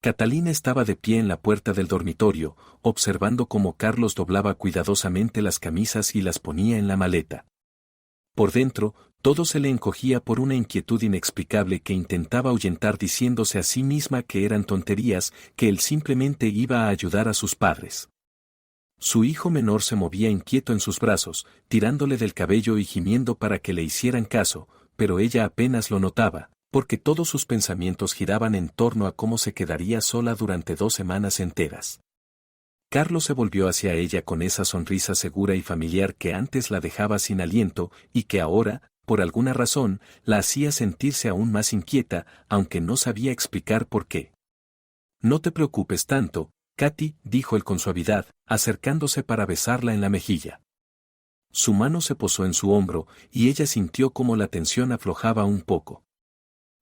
Catalina estaba de pie en la puerta del dormitorio, observando cómo Carlos doblaba cuidadosamente las camisas y las ponía en la maleta. Por dentro, todo se le encogía por una inquietud inexplicable que intentaba ahuyentar diciéndose a sí misma que eran tonterías, que él simplemente iba a ayudar a sus padres. Su hijo menor se movía inquieto en sus brazos, tirándole del cabello y gimiendo para que le hicieran caso, pero ella apenas lo notaba, porque todos sus pensamientos giraban en torno a cómo se quedaría sola durante 2 semanas enteras. Carlos se volvió hacia ella con esa sonrisa segura y familiar que antes la dejaba sin aliento y que ahora, por alguna razón, la hacía sentirse aún más inquieta, aunque no sabía explicar por qué. «No te preocupes tanto, Katy», dijo él con suavidad, acercándose para besarla en la mejilla. Su mano se posó en su hombro, y ella sintió como la tensión aflojaba un poco.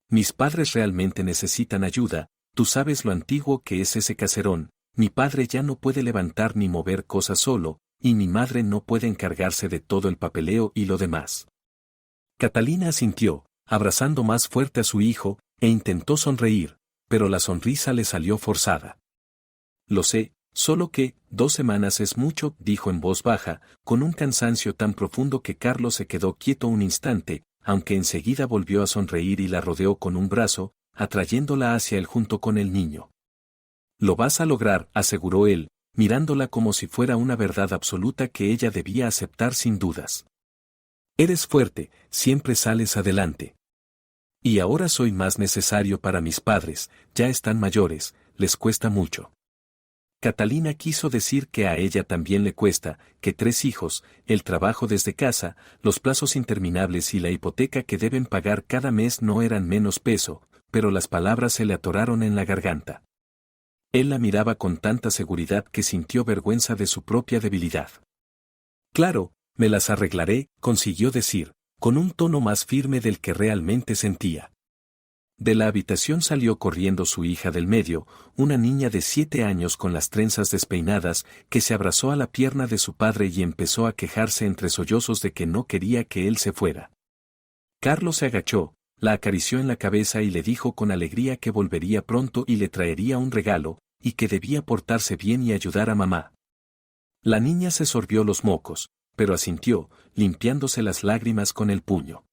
«Mis padres realmente necesitan ayuda, tú sabes lo antiguo que es ese caserón, mi padre ya no puede levantar ni mover cosas solo, y mi madre no puede encargarse de todo el papeleo y lo demás». Catalina asintió, abrazando más fuerte a su hijo, e intentó sonreír, pero la sonrisa le salió forzada. «Lo sé, solo que, 2 semanas es mucho», dijo en voz baja, con un cansancio tan profundo que Carlos se quedó quieto un instante, aunque enseguida volvió a sonreír y la rodeó con un brazo, atrayéndola hacia él junto con el niño. «Lo vas a lograr», aseguró él, mirándola como si fuera una verdad absoluta que ella debía aceptar sin dudas. «Eres fuerte, siempre sales adelante. Y ahora soy más necesario para mis padres, ya están mayores, les cuesta mucho». Catalina quiso decir que a ella también le cuesta, que 3 hijos, el trabajo desde casa, los plazos interminables y la hipoteca que deben pagar cada mes no eran menos peso, pero las palabras se le atoraron en la garganta. Él la miraba con tanta seguridad que sintió vergüenza de su propia debilidad. «Claro, me las arreglaré», consiguió decir, con un tono más firme del que realmente sentía. De la habitación salió corriendo su hija del medio, una niña de 7 años con las trenzas despeinadas, que se abrazó a la pierna de su padre y empezó a quejarse entre sollozos de que no quería que él se fuera. Carlos se agachó, la acarició en la cabeza y le dijo con alegría que volvería pronto y le traería un regalo, y que debía portarse bien y ayudar a mamá. La niña se sorbió los mocos, pero asintió, limpiándose las lágrimas con el puño.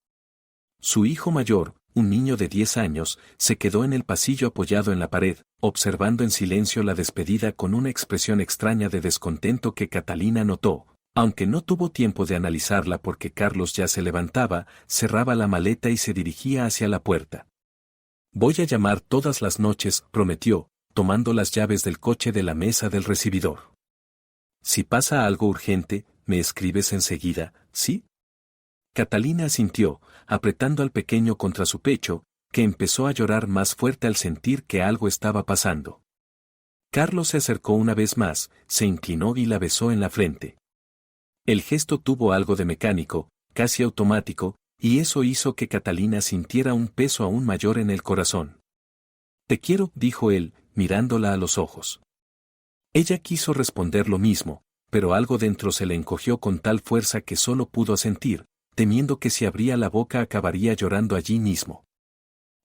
Su hijo mayor, un niño de 10 años, se quedó en el pasillo apoyado en la pared, observando en silencio la despedida con una expresión extraña de descontento que Catalina notó, aunque no tuvo tiempo de analizarla porque Carlos ya se levantaba, cerraba la maleta y se dirigía hacia la puerta. «Voy a llamar todas las noches», prometió, tomando las llaves del coche de la mesa del recibidor. «Si pasa algo urgente, me escribes enseguida, ¿sí?» Catalina asintió, apretando al pequeño contra su pecho, que empezó a llorar más fuerte al sentir que algo estaba pasando. Carlos se acercó una vez más, se inclinó y la besó en la frente. El gesto tuvo algo de mecánico, casi automático, y eso hizo que Catalina sintiera un peso aún mayor en el corazón. «Te quiero», dijo él, mirándola a los ojos. Ella quiso responder lo mismo, pero algo dentro se le encogió con tal fuerza que solo pudo asentir, temiendo que si abría la boca acabaría llorando allí mismo.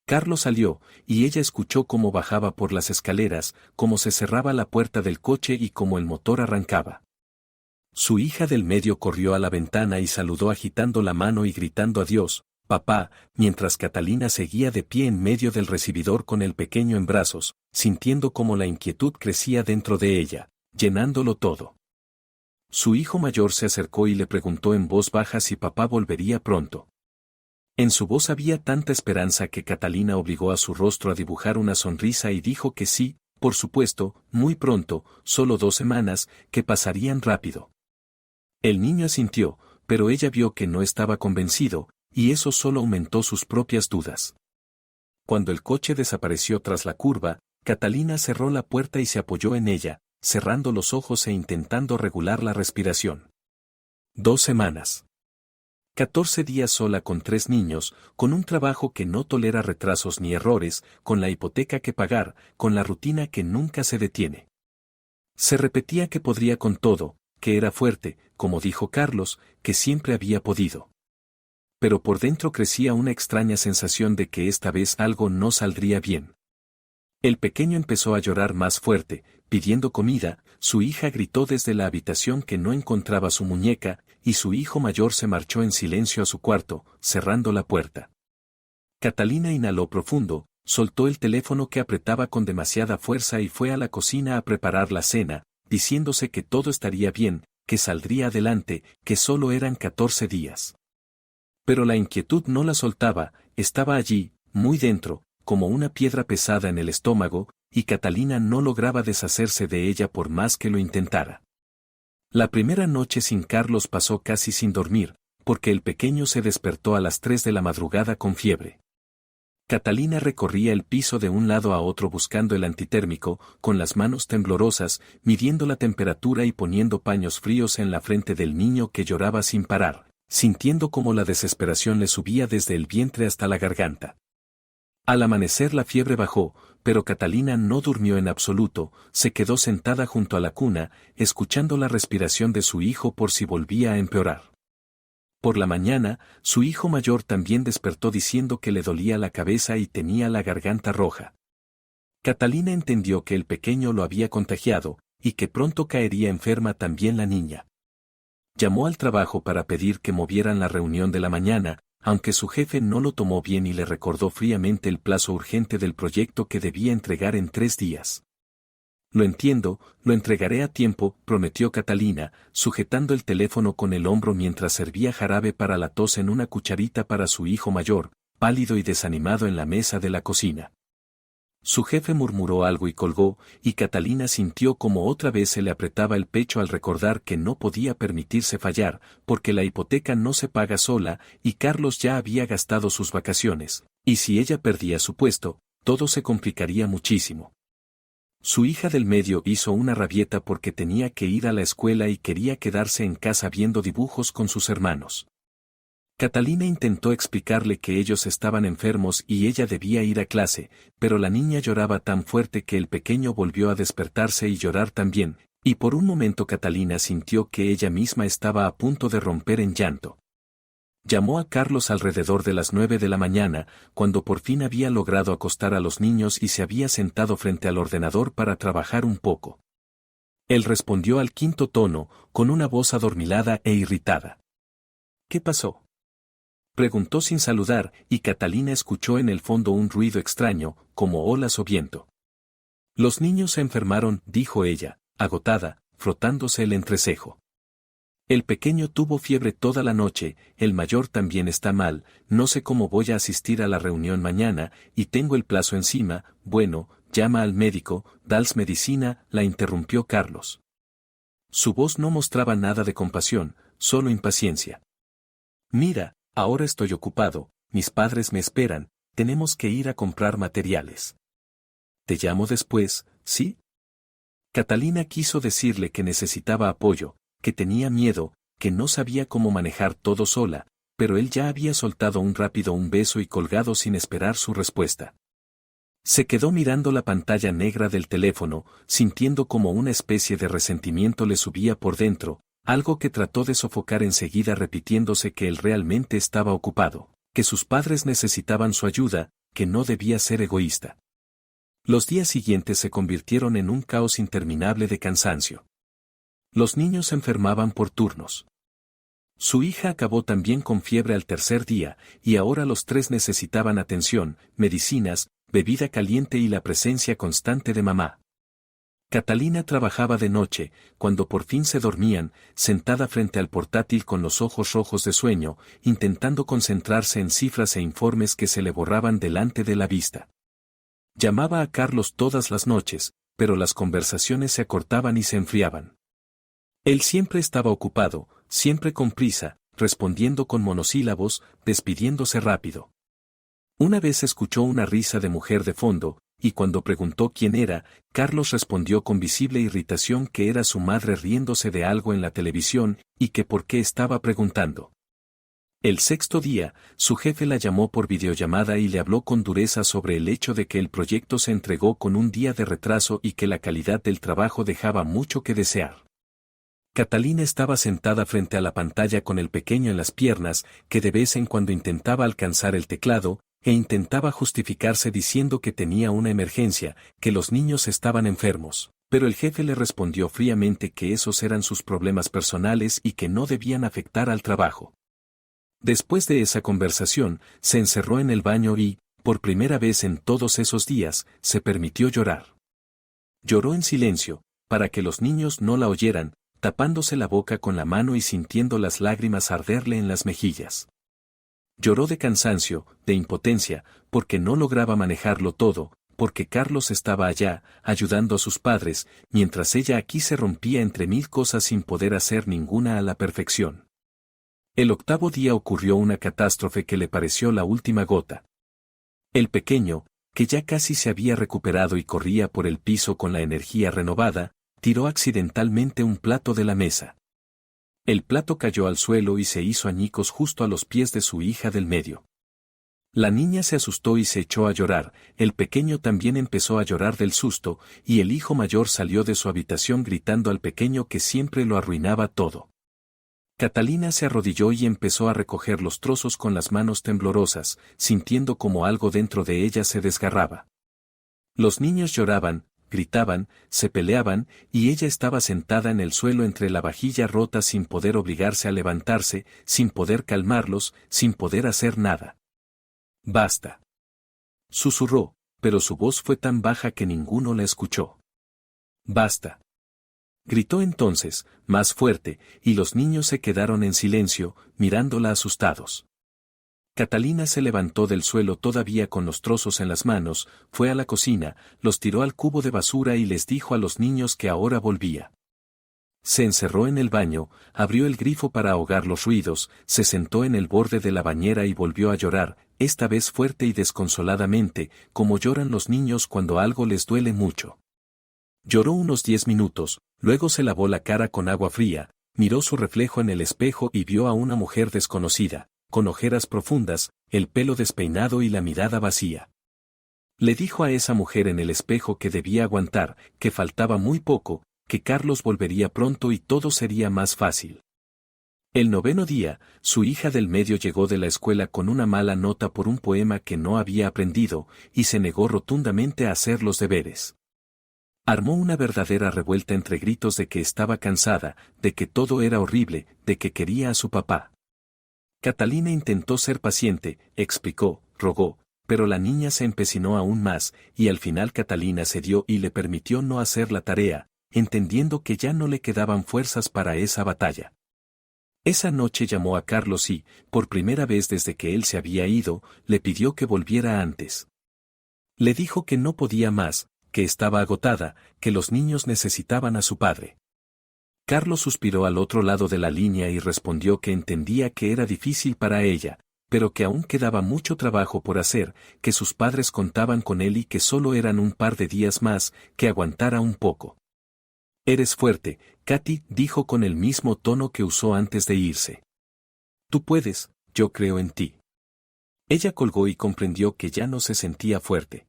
Carlos salió, y ella escuchó cómo bajaba por las escaleras, cómo se cerraba la puerta del coche y cómo el motor arrancaba. Su hija del medio corrió a la ventana y saludó agitando la mano y gritando «Adiós, papá», mientras Catalina seguía de pie en medio del recibidor con el pequeño en brazos, sintiendo cómo la inquietud crecía dentro de ella, llenándolo todo. Su hijo mayor se acercó y le preguntó en voz baja si papá volvería pronto. En su voz había tanta esperanza que Catalina obligó a su rostro a dibujar una sonrisa y dijo que sí, por supuesto, muy pronto, solo 2 semanas, que pasarían rápido. El niño asintió, pero ella vio que no estaba convencido, y eso solo aumentó sus propias dudas. Cuando el coche desapareció tras la curva, Catalina cerró la puerta y se apoyó en ella, cerrando los ojos e intentando regular la respiración. 2 semanas. 14 días sola con 3 niños, con un trabajo que no tolera retrasos ni errores, con la hipoteca que pagar, con la rutina que nunca se detiene. Se repetía que podría con todo, que era fuerte, como dijo Carlos, que siempre había podido. Pero por dentro crecía una extraña sensación de que esta vez algo no saldría bien. El pequeño empezó a llorar más fuerte, pidiendo comida, su hija gritó desde la habitación que no encontraba su muñeca, y su hijo mayor se marchó en silencio a su cuarto, cerrando la puerta. Catalina inhaló profundo, soltó el teléfono que apretaba con demasiada fuerza y fue a la cocina a preparar la cena, diciéndose que todo estaría bien, que saldría adelante, que solo eran 14 días. Pero la inquietud no la soltaba, estaba allí, muy dentro, como una piedra pesada en el estómago, y Catalina no lograba deshacerse de ella por más que lo intentara. La primera noche sin Carlos pasó casi sin dormir, porque el pequeño se despertó a las 3 de la madrugada con fiebre. Catalina recorría el piso de un lado a otro buscando el antitérmico, con las manos temblorosas, midiendo la temperatura y poniendo paños fríos en la frente del niño que lloraba sin parar, sintiendo cómo la desesperación le subía desde el vientre hasta la garganta. Al amanecer la fiebre bajó, pero Catalina no durmió en absoluto, se quedó sentada junto a la cuna, escuchando la respiración de su hijo por si volvía a empeorar. Por la mañana, su hijo mayor también despertó diciendo que le dolía la cabeza y tenía la garganta roja. Catalina entendió que el pequeño lo había contagiado, y que pronto caería enferma también la niña. Llamó al trabajo para pedir que movieran la reunión de la mañana, aunque su jefe no lo tomó bien y le recordó fríamente el plazo urgente del proyecto que debía entregar en 3 días. Lo entiendo, lo entregaré a tiempo, prometió Catalina, sujetando el teléfono con el hombro mientras servía jarabe para la tos en una cucharita para su hijo mayor, pálido y desanimado en la mesa de la cocina. Su jefe murmuró algo y colgó, y Catalina sintió como otra vez se le apretaba el pecho al recordar que no podía permitirse fallar, porque la hipoteca no se paga sola, y Carlos ya había gastado sus vacaciones, y si ella perdía su puesto, todo se complicaría muchísimo. Su hija del medio hizo una rabieta porque tenía que ir a la escuela y quería quedarse en casa viendo dibujos con sus hermanos. Catalina intentó explicarle que ellos estaban enfermos y ella debía ir a clase, pero la niña lloraba tan fuerte que el pequeño volvió a despertarse y llorar también, y por un momento Catalina sintió que ella misma estaba a punto de romper en llanto. Llamó a Carlos alrededor de las 9 de la mañana, cuando por fin había logrado acostar a los niños y se había sentado frente al ordenador para trabajar un poco. Él respondió al quinto tono, con una voz adormilada e irritada. ¿Qué pasó?, preguntó sin saludar, y Catalina escuchó en el fondo un ruido extraño, como olas o viento. Los niños se enfermaron, dijo ella, agotada, frotándose el entrecejo. El pequeño tuvo fiebre toda la noche, el mayor también está mal, no sé cómo voy a asistir a la reunión mañana, y tengo el plazo encima. Bueno, llama al médico, dals medicina, la interrumpió Carlos. Su voz no mostraba nada de compasión, solo impaciencia. Mira, ahora estoy ocupado, mis padres me esperan, tenemos que ir a comprar materiales. ¿Te llamo después, sí? Catalina quiso decirle que necesitaba apoyo, que tenía miedo, que no sabía cómo manejar todo sola, pero él ya había soltado un beso y colgado sin esperar su respuesta. Se quedó mirando la pantalla negra del teléfono, sintiendo como una especie de resentimiento le subía por dentro, algo que trató de sofocar enseguida repitiéndose que él realmente estaba ocupado, que sus padres necesitaban su ayuda, que no debía ser egoísta. Los días siguientes se convirtieron en un caos interminable de cansancio. Los niños se enfermaban por turnos. Su hija acabó también con fiebre al tercer día, y ahora los 3 necesitaban atención, medicinas, bebida caliente y la presencia constante de mamá. Catalina trabajaba de noche, cuando por fin se dormían, sentada frente al portátil con los ojos rojos de sueño, intentando concentrarse en cifras e informes que se le borraban delante de la vista. Llamaba a Carlos todas las noches, pero las conversaciones se acortaban y se enfriaban. Él siempre estaba ocupado, siempre con prisa, respondiendo con monosílabos, despidiéndose rápido. Una vez escuchó una risa de mujer de fondo, y cuando preguntó quién era, Carlos respondió con visible irritación que era su madre riéndose de algo en la televisión, y que por qué estaba preguntando. El sexto día, su jefe la llamó por videollamada y le habló con dureza sobre el hecho de que el proyecto se entregó con un día de retraso y que la calidad del trabajo dejaba mucho que desear. Catalina estaba sentada frente a la pantalla con el pequeño en las piernas, que de vez en cuando intentaba alcanzar el teclado, e intentaba justificarse diciendo que tenía una emergencia, que los niños estaban enfermos, pero el jefe le respondió fríamente que esos eran sus problemas personales y que no debían afectar al trabajo. Después de esa conversación, se encerró en el baño y, por primera vez en todos esos días, se permitió llorar. Lloró en silencio, para que los niños no la oyeran, tapándose la boca con la mano y sintiendo las lágrimas arderle en las mejillas. Lloró de cansancio, de impotencia, porque no lograba manejarlo todo, porque Carlos estaba allá, ayudando a sus padres, mientras ella aquí se rompía entre mil cosas sin poder hacer ninguna a la perfección. El octavo día ocurrió una catástrofe que le pareció la última gota. El pequeño, que ya casi se había recuperado y corría por el piso con la energía renovada, tiró accidentalmente un plato de la mesa. El plato cayó al suelo y se hizo añicos justo a los pies de su hija del medio. La niña se asustó y se echó a llorar, el pequeño también empezó a llorar del susto, y el hijo mayor salió de su habitación gritando al pequeño que siempre lo arruinaba todo. Catalina se arrodilló y empezó a recoger los trozos con las manos temblorosas, sintiendo como algo dentro de ella se desgarraba. Los niños lloraban, gritaban, se peleaban, y ella estaba sentada en el suelo entre la vajilla rota sin poder obligarse a levantarse, sin poder calmarlos, sin poder hacer nada. «Basta», susurró, pero su voz fue tan baja que ninguno la escuchó. «Basta», gritó entonces, más fuerte, y los niños se quedaron en silencio, mirándola asustados. Catalina se levantó del suelo todavía con los trozos en las manos, fue a la cocina, los tiró al cubo de basura y les dijo a los niños que ahora volvía. Se encerró en el baño, abrió el grifo para ahogar los ruidos, se sentó en el borde de la bañera y volvió a llorar, esta vez fuerte y desconsoladamente, como lloran los niños cuando algo les duele mucho. Lloró unos 10 minutos, luego se lavó la cara con agua fría, miró su reflejo en el espejo y vio a una mujer desconocida, con ojeras profundas, el pelo despeinado y la mirada vacía. Le dijo a esa mujer en el espejo que debía aguantar, que faltaba muy poco, que Carlos volvería pronto y todo sería más fácil. El 9º día, su hija del medio llegó de la escuela con una mala nota por un poema que no había aprendido, y se negó rotundamente a hacer los deberes. Armó una verdadera revuelta entre gritos de que estaba cansada, de que todo era horrible, de que quería a su papá. Catalina intentó ser paciente, explicó, rogó, pero la niña se empecinó aún más, y al final Catalina cedió y le permitió no hacer la tarea, entendiendo que ya no le quedaban fuerzas para esa batalla. Esa noche llamó a Carlos y, por primera vez desde que él se había ido, le pidió que volviera antes. Le dijo que no podía más, que estaba agotada, que los niños necesitaban a su padre. Carlos suspiró al otro lado de la línea y respondió que entendía que era difícil para ella, pero que aún quedaba mucho trabajo por hacer, que sus padres contaban con él y que solo eran un par de días más, que aguantara un poco. «Eres fuerte», Katy dijo con el mismo tono que usó antes de irse. «Tú puedes, yo creo en ti». Ella colgó y comprendió que ya no se sentía fuerte.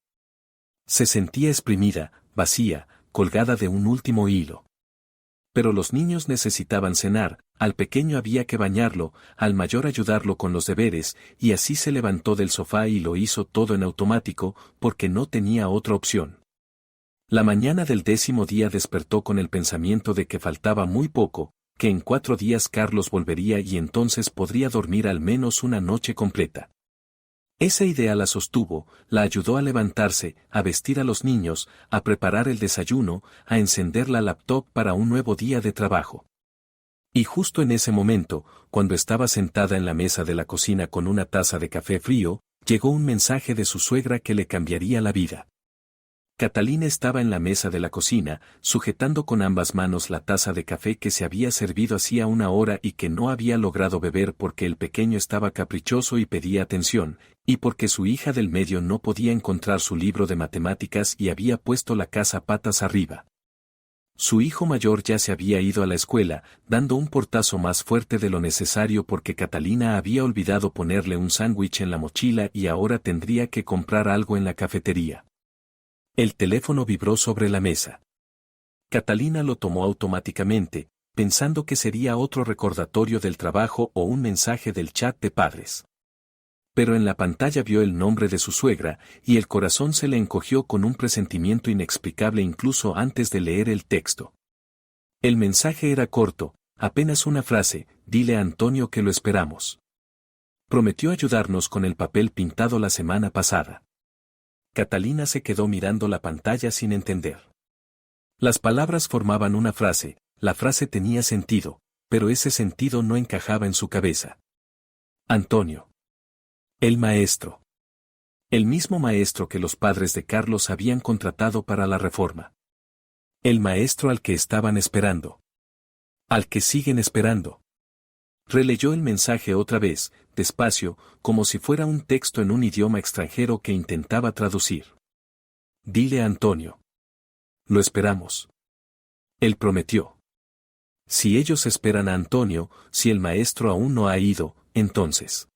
Se sentía exprimida, vacía, colgada de un último hilo. Pero los niños necesitaban cenar, al pequeño había que bañarlo, al mayor ayudarlo con los deberes, y así se levantó del sofá y lo hizo todo en automático, porque no tenía otra opción. La mañana del 10º día despertó con el pensamiento de que faltaba muy poco, que en 4 días Carlos volvería y entonces podría dormir al menos una noche completa. Esa idea la sostuvo, la ayudó a levantarse, a vestir a los niños, a preparar el desayuno, a encender la laptop para un nuevo día de trabajo. Y justo en ese momento, cuando estaba sentada en la mesa de la cocina con una taza de café frío, llegó un mensaje de su suegra que le cambiaría la vida. Catalina estaba en la mesa de la cocina, sujetando con ambas manos la taza de café que se había servido hacía una hora y que no había logrado beber porque el pequeño estaba caprichoso y pedía atención, y porque su hija del medio no podía encontrar su libro de matemáticas y había puesto la casa patas arriba. Su hijo mayor ya se había ido a la escuela, dando un portazo más fuerte de lo necesario porque Catalina había olvidado ponerle un sándwich en la mochila y ahora tendría que comprar algo en la cafetería. El teléfono vibró sobre la mesa. Catalina lo tomó automáticamente, pensando que sería otro recordatorio del trabajo o un mensaje del chat de padres. pero en la pantalla vio el nombre de su suegra, y el corazón se le encogió con un presentimiento inexplicable incluso antes de leer el texto. El mensaje era corto, apenas una frase: dile a Antonio que lo esperamos. Prometió ayudarnos con el papel pintado la semana pasada. Catalina se quedó mirando la pantalla sin entender. Las palabras formaban una frase, la frase tenía sentido, pero ese sentido no encajaba en su cabeza. Antonio. El maestro. El mismo maestro que los padres de Carlos habían contratado para la reforma. El maestro al que estaban esperando. Al que siguen esperando. Releyó el mensaje otra vez, despacio, como si fuera un texto en un idioma extranjero que intentaba traducir. Dile a Antonio. Lo esperamos. Él prometió. Si ellos esperan a Antonio, si el maestro aún no ha ido, entonces.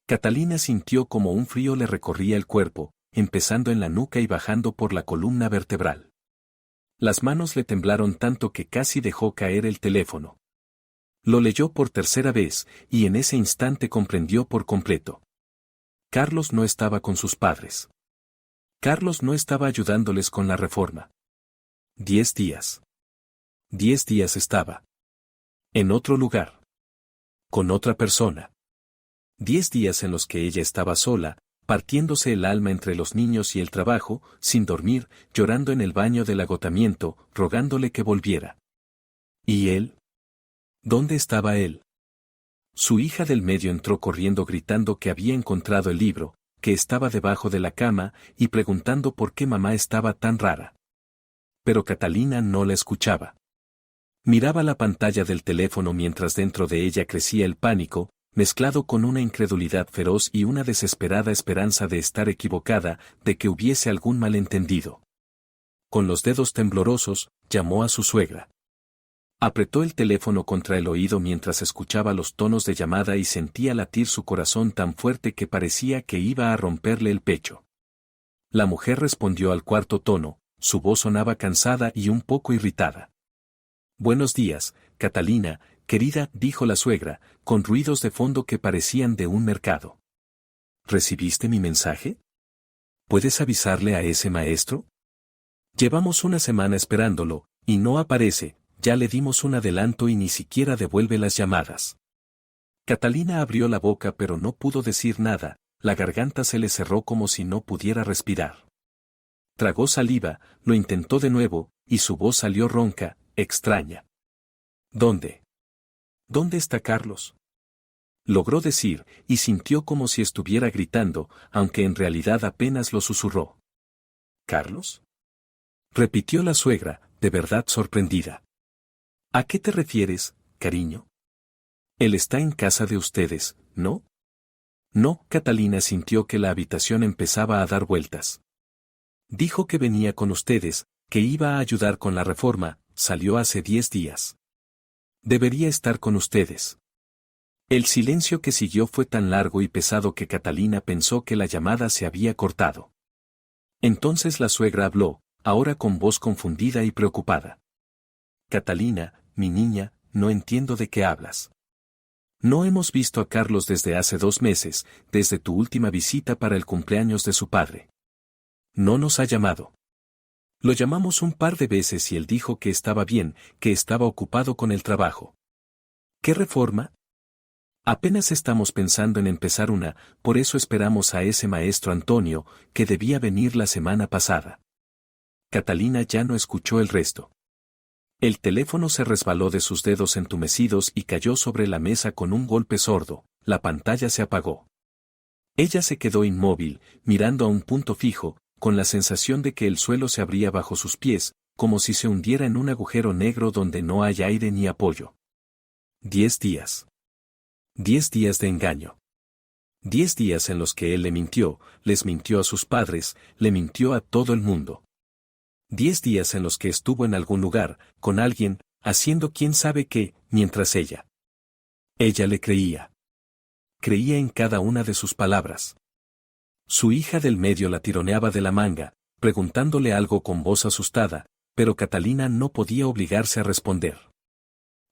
Catalina sintió como un frío le recorría el cuerpo, empezando en la nuca y bajando por la columna vertebral. Las manos le temblaron tanto que casi dejó caer el teléfono. Lo leyó por tercera vez, y en ese instante comprendió por completo. Carlos no estaba con sus padres. Carlos no estaba ayudándoles con la reforma. 10 días. 10 días estaba. En otro lugar. Con otra persona. 10 días en los que ella estaba sola, partiéndose el alma entre los niños y el trabajo, sin dormir, llorando en el baño del agotamiento, rogándole que volviera. ¿Y él? ¿Dónde estaba él? Su hija del medio entró corriendo gritando que había encontrado el libro, que estaba debajo de la cama, y preguntando por qué mamá estaba tan rara. Pero Catalina no la escuchaba. Miraba la pantalla del teléfono mientras dentro de ella crecía el pánico, mezclado con una incredulidad feroz y una desesperada esperanza de estar equivocada, de que hubiese algún malentendido. Con los dedos temblorosos, llamó a su suegra. Apretó el teléfono contra el oído mientras escuchaba los tonos de llamada y sentía latir su corazón tan fuerte que parecía que iba a romperle el pecho. La mujer respondió al cuarto tono, su voz sonaba cansada y un poco irritada. Buenos días, Catalina, querida, dijo la suegra, con ruidos de fondo que parecían de un mercado. ¿Recibiste mi mensaje? ¿Puedes avisarle a ese maestro? Llevamos una semana esperándolo, y no aparece. Ya le dimos un adelanto y ni siquiera devuelve las llamadas. Catalina abrió la boca pero no pudo decir nada, la garganta se le cerró como si no pudiera respirar. Tragó saliva, lo intentó de nuevo, y su voz salió ronca, extraña. ¿Dónde? ¿Dónde está Carlos? Logró decir, y sintió como si estuviera gritando, aunque en realidad apenas lo susurró. ¿Carlos? Repitió la suegra, de verdad sorprendida. ¿A qué te refieres, cariño? Él está en casa de ustedes, ¿no? No, Catalina sintió que la habitación empezaba a dar vueltas. Dijo que venía con ustedes, que iba a ayudar con la reforma, salió hace 10 días. Debería estar con ustedes. El silencio que siguió fue tan largo y pesado que Catalina pensó que la llamada se había cortado. Entonces la suegra habló, ahora con voz confundida y preocupada. Catalina, mi niña, no entiendo de qué hablas. No hemos visto a Carlos desde hace 2 meses, desde tu última visita para el cumpleaños de su padre. No nos ha llamado. Lo llamamos un par de veces y él dijo que estaba bien, que estaba ocupado con el trabajo. ¿Qué reforma? Apenas estamos pensando en empezar una, por eso esperamos a ese maestro Antonio, que debía venir la semana pasada. Catalina ya no escuchó el resto. El teléfono se resbaló de sus dedos entumecidos y cayó sobre la mesa con un golpe sordo, la pantalla se apagó. Ella se quedó inmóvil, mirando a un punto fijo, con la sensación de que el suelo se abría bajo sus pies, como si se hundiera en un agujero negro donde no hay aire ni apoyo. 10 días. 10 días de engaño. 10 días en los que él le mintió, les mintió a sus padres, le mintió a todo el mundo. 10 días en los que estuvo en algún lugar, con alguien, haciendo quién sabe qué, mientras ella. Ella le creía. Creía en cada una de sus palabras. Su hija del medio la tironeaba de la manga, preguntándole algo con voz asustada, pero Catalina no podía obligarse a responder.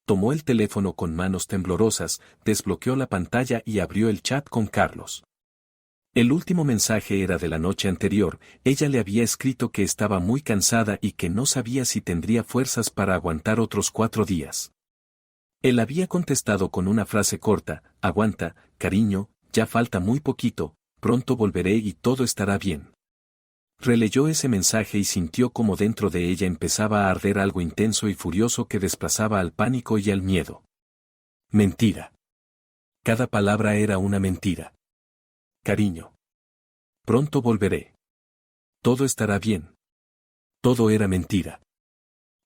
tomó el teléfono con manos temblorosas, desbloqueó la pantalla y abrió el chat con Carlos. El último mensaje era de la noche anterior, ella le había escrito que estaba muy cansada y que no sabía si tendría fuerzas para aguantar otros 4 días. Él había contestado con una frase corta: aguanta, cariño, ya falta muy poquito, pronto volveré y todo estará bien. Releyó ese mensaje y sintió como dentro de ella empezaba a arder algo intenso y furioso que desplazaba al pánico y al miedo. Mentira. Cada palabra era una mentira. Cariño. Pronto volveré. Todo estará bien. Todo era mentira.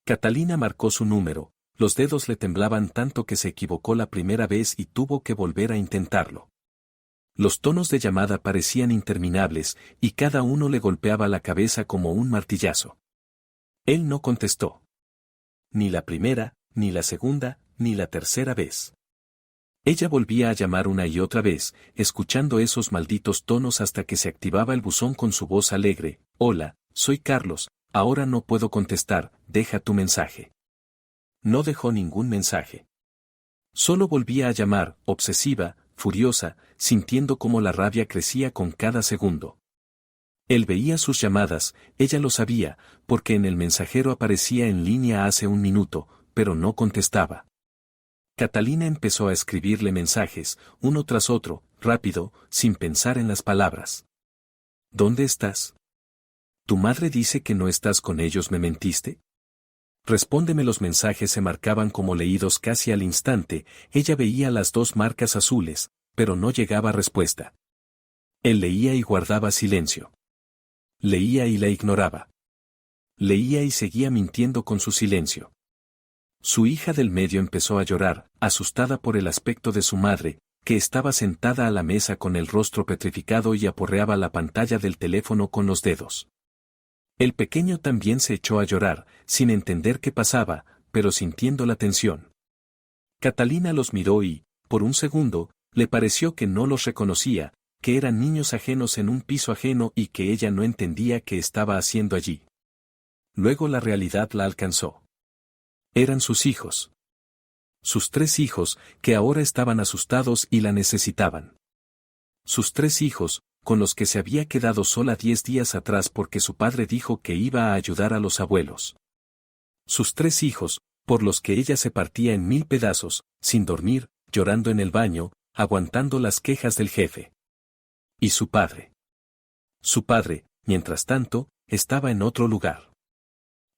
Catalina marcó su número, los dedos le temblaban tanto que se equivocó la primera vez y tuvo que volver a intentarlo. Los tonos de llamada parecían interminables, y cada uno le golpeaba la cabeza como un martillazo. Él no contestó. Ni la primera, ni la segunda, ni la tercera vez. Ella volvía a llamar una y otra vez, escuchando esos malditos tonos hasta que se activaba el buzón con su voz alegre: hola, soy Carlos, ahora no puedo contestar, deja tu mensaje. No dejó ningún mensaje. Solo volvía a llamar, obsesiva, furiosa, sintiendo cómo la rabia crecía con cada segundo. Él veía sus llamadas, ella lo sabía, porque en el mensajero aparecía en línea hace un minuto, pero no contestaba. Catalina empezó a escribirle mensajes, uno tras otro, rápido, sin pensar en las palabras. ¿Dónde estás? ¿Tu madre dice que no estás con ellos? ¿Me mentiste? Respóndeme. Los mensajes se marcaban como leídos casi al instante, ella veía las 2 marcas azules, pero no llegaba respuesta. Él leía y guardaba silencio. Leía y la ignoraba. Leía y seguía mintiendo con su silencio. Su hija del medio empezó a llorar, asustada por el aspecto de su madre, que estaba sentada a la mesa con el rostro petrificado y aporreaba la pantalla del teléfono con los dedos. El pequeño también se echó a llorar, sin entender qué pasaba, pero sintiendo la tensión. Catalina los miró y, por un segundo, le pareció que no los reconocía, que eran niños ajenos en un piso ajeno y que ella no entendía qué estaba haciendo allí. Luego la realidad la alcanzó. Eran sus hijos. Sus 3 hijos, que ahora estaban asustados y la necesitaban. Sus 3 hijos, con los que se había quedado sola 10 días atrás porque su padre dijo que iba a ayudar a los abuelos. Sus 3 hijos, por los que ella se partía en 1000 pedazos, sin dormir, llorando en el baño, aguantando las quejas del jefe. Y su padre. Su padre, mientras tanto, estaba en otro lugar.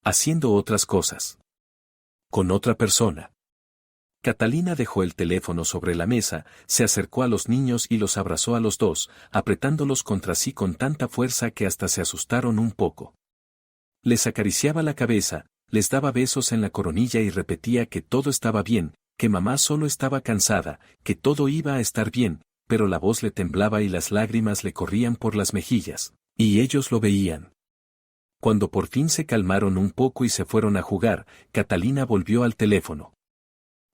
Haciendo otras cosas. Con otra persona. Catalina dejó el teléfono sobre la mesa, se acercó a los niños y los abrazó a los 2, apretándolos contra sí con tanta fuerza que hasta se asustaron un poco. Les acariciaba la cabeza, les daba besos en la coronilla y repetía que todo estaba bien, que mamá solo estaba cansada, que todo iba a estar bien, pero la voz le temblaba y las lágrimas le corrían por las mejillas, y ellos lo veían. Cuando por fin se calmaron un poco y se fueron a jugar, Catalina volvió al teléfono.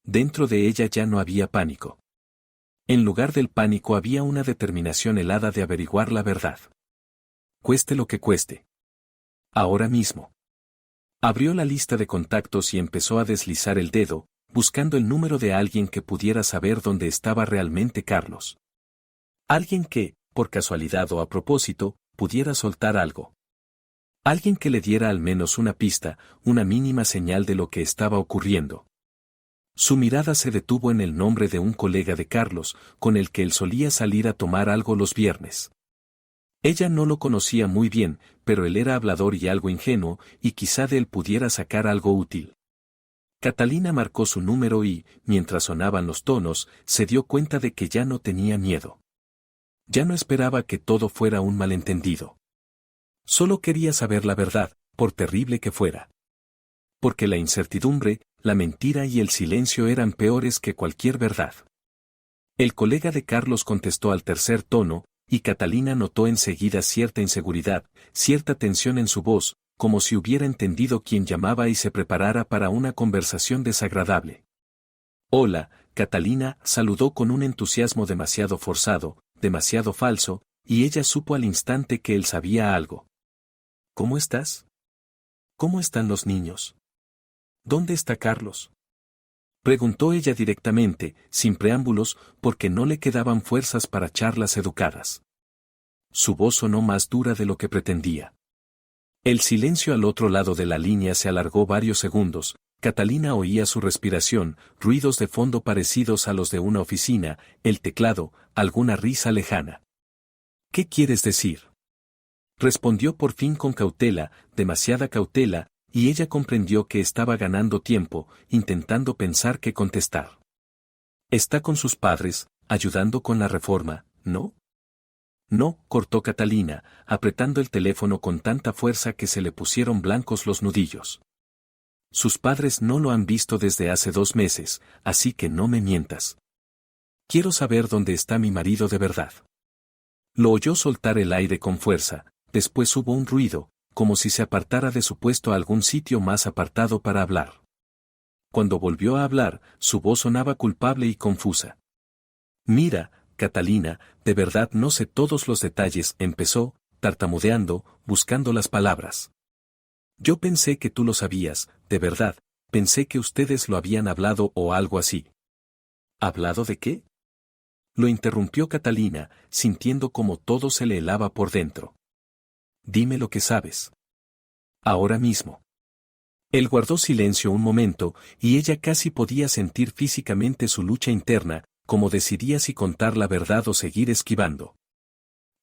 Dentro de ella ya no había pánico. En lugar del pánico había una determinación helada de averiguar la verdad. Cueste lo que cueste. Ahora mismo. Abrió la lista de contactos y empezó a deslizar el dedo, buscando el número de alguien que pudiera saber dónde estaba realmente Carlos. Alguien que, por casualidad o a propósito, pudiera soltar algo. Alguien que le diera al menos una pista, una mínima señal de lo que estaba ocurriendo. Su mirada se detuvo en el nombre de un colega de Carlos, con el que él solía salir a tomar algo los viernes. Ella no lo conocía muy bien, pero él era hablador y algo ingenuo, y quizá de él pudiera sacar algo útil. Catalina marcó su número y, mientras sonaban los tonos, se dio cuenta de que ya no tenía miedo. Ya no esperaba que todo fuera un malentendido. Solo quería saber la verdad, por terrible que fuera. Porque la incertidumbre, la mentira y el silencio eran peores que cualquier verdad. El colega de Carlos contestó al tercer tono, y Catalina notó enseguida cierta inseguridad, cierta tensión en su voz, como si hubiera entendido quién llamaba y se preparara para una conversación desagradable. Hola, Catalina, saludó con un entusiasmo demasiado forzado, demasiado falso, y ella supo al instante que él sabía algo. ¿Cómo estás? ¿Cómo están los niños? ¿Dónde está Carlos? Preguntó ella directamente, sin preámbulos, porque no le quedaban fuerzas para charlas educadas. Su voz sonó más dura de lo que pretendía. El silencio al otro lado de la línea se alargó varios segundos. Catalina oía su respiración, ruidos de fondo parecidos a los de una oficina, el teclado, alguna risa lejana. ¿Qué quieres decir? Respondió por fin con cautela, demasiada cautela, y ella comprendió que estaba ganando tiempo, intentando pensar qué contestar. Está con sus padres, ayudando con la reforma, ¿no? No, cortó Catalina, apretando el teléfono con tanta fuerza que se le pusieron blancos los nudillos. Sus padres no lo han visto desde hace 2 meses, así que no me mientas. Quiero saber dónde está mi marido de verdad. Lo oyó soltar el aire con fuerza, después hubo un ruido, como si se apartara de su puesto a algún sitio más apartado para hablar. Cuando volvió a hablar, su voz sonaba culpable y confusa. Mira, Catalina, de verdad no sé todos los detalles, empezó, tartamudeando, buscando las palabras. Yo pensé que tú lo sabías, de verdad, pensé que ustedes lo habían hablado o algo así. ¿Hablado de qué? Lo interrumpió Catalina, sintiendo como todo se le helaba por dentro. Dime lo que sabes. Ahora mismo. Él guardó silencio un momento, y ella casi podía sentir físicamente su lucha interna, como decidía si contar la verdad o seguir esquivando.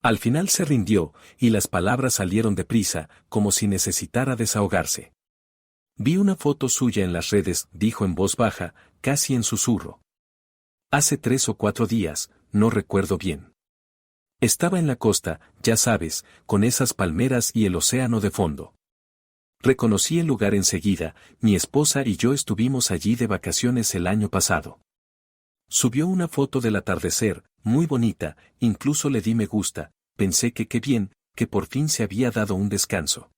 Al final se rindió, y las palabras salieron deprisa, como si necesitara desahogarse. Vi una foto suya en las redes, dijo en voz baja, casi en susurro. Hace 3 o 4 días, no recuerdo bien. Estaba en la costa, ya sabes, con esas palmeras y el océano de fondo. Reconocí el lugar enseguida, mi esposa y yo estuvimos allí de vacaciones el año pasado. Subió una foto del atardecer, muy bonita, incluso le di me gusta, pensé que qué bien, que por fin se había dado un descanso.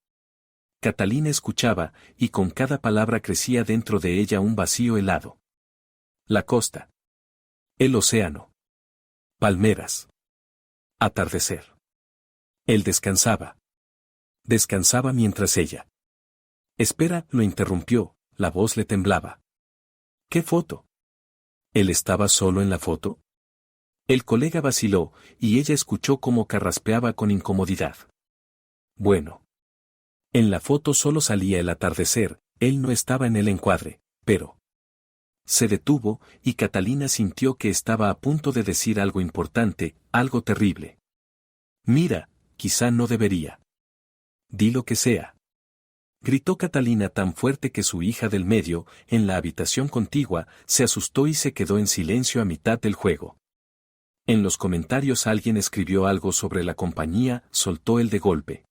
Catalina escuchaba, y con cada palabra crecía dentro de ella un vacío helado. La costa. El océano. Palmeras. Atardecer. Él descansaba. Descansaba mientras ella. Espera, lo interrumpió, la voz le temblaba. ¿Qué foto? ¿Él estaba solo en la foto? El colega vaciló, y ella escuchó cómo carraspeaba con incomodidad. Bueno. En la foto solo salía el atardecer, él no estaba en el encuadre, pero... Se detuvo, y Catalina sintió que estaba a punto de decir algo importante, algo terrible. Mira, quizá no debería. Di lo que sea. Gritó Catalina tan fuerte que su hija del medio, en la habitación contigua, se asustó y se quedó en silencio a mitad del juego. En los comentarios alguien escribió algo sobre la compañía, soltó el de golpe.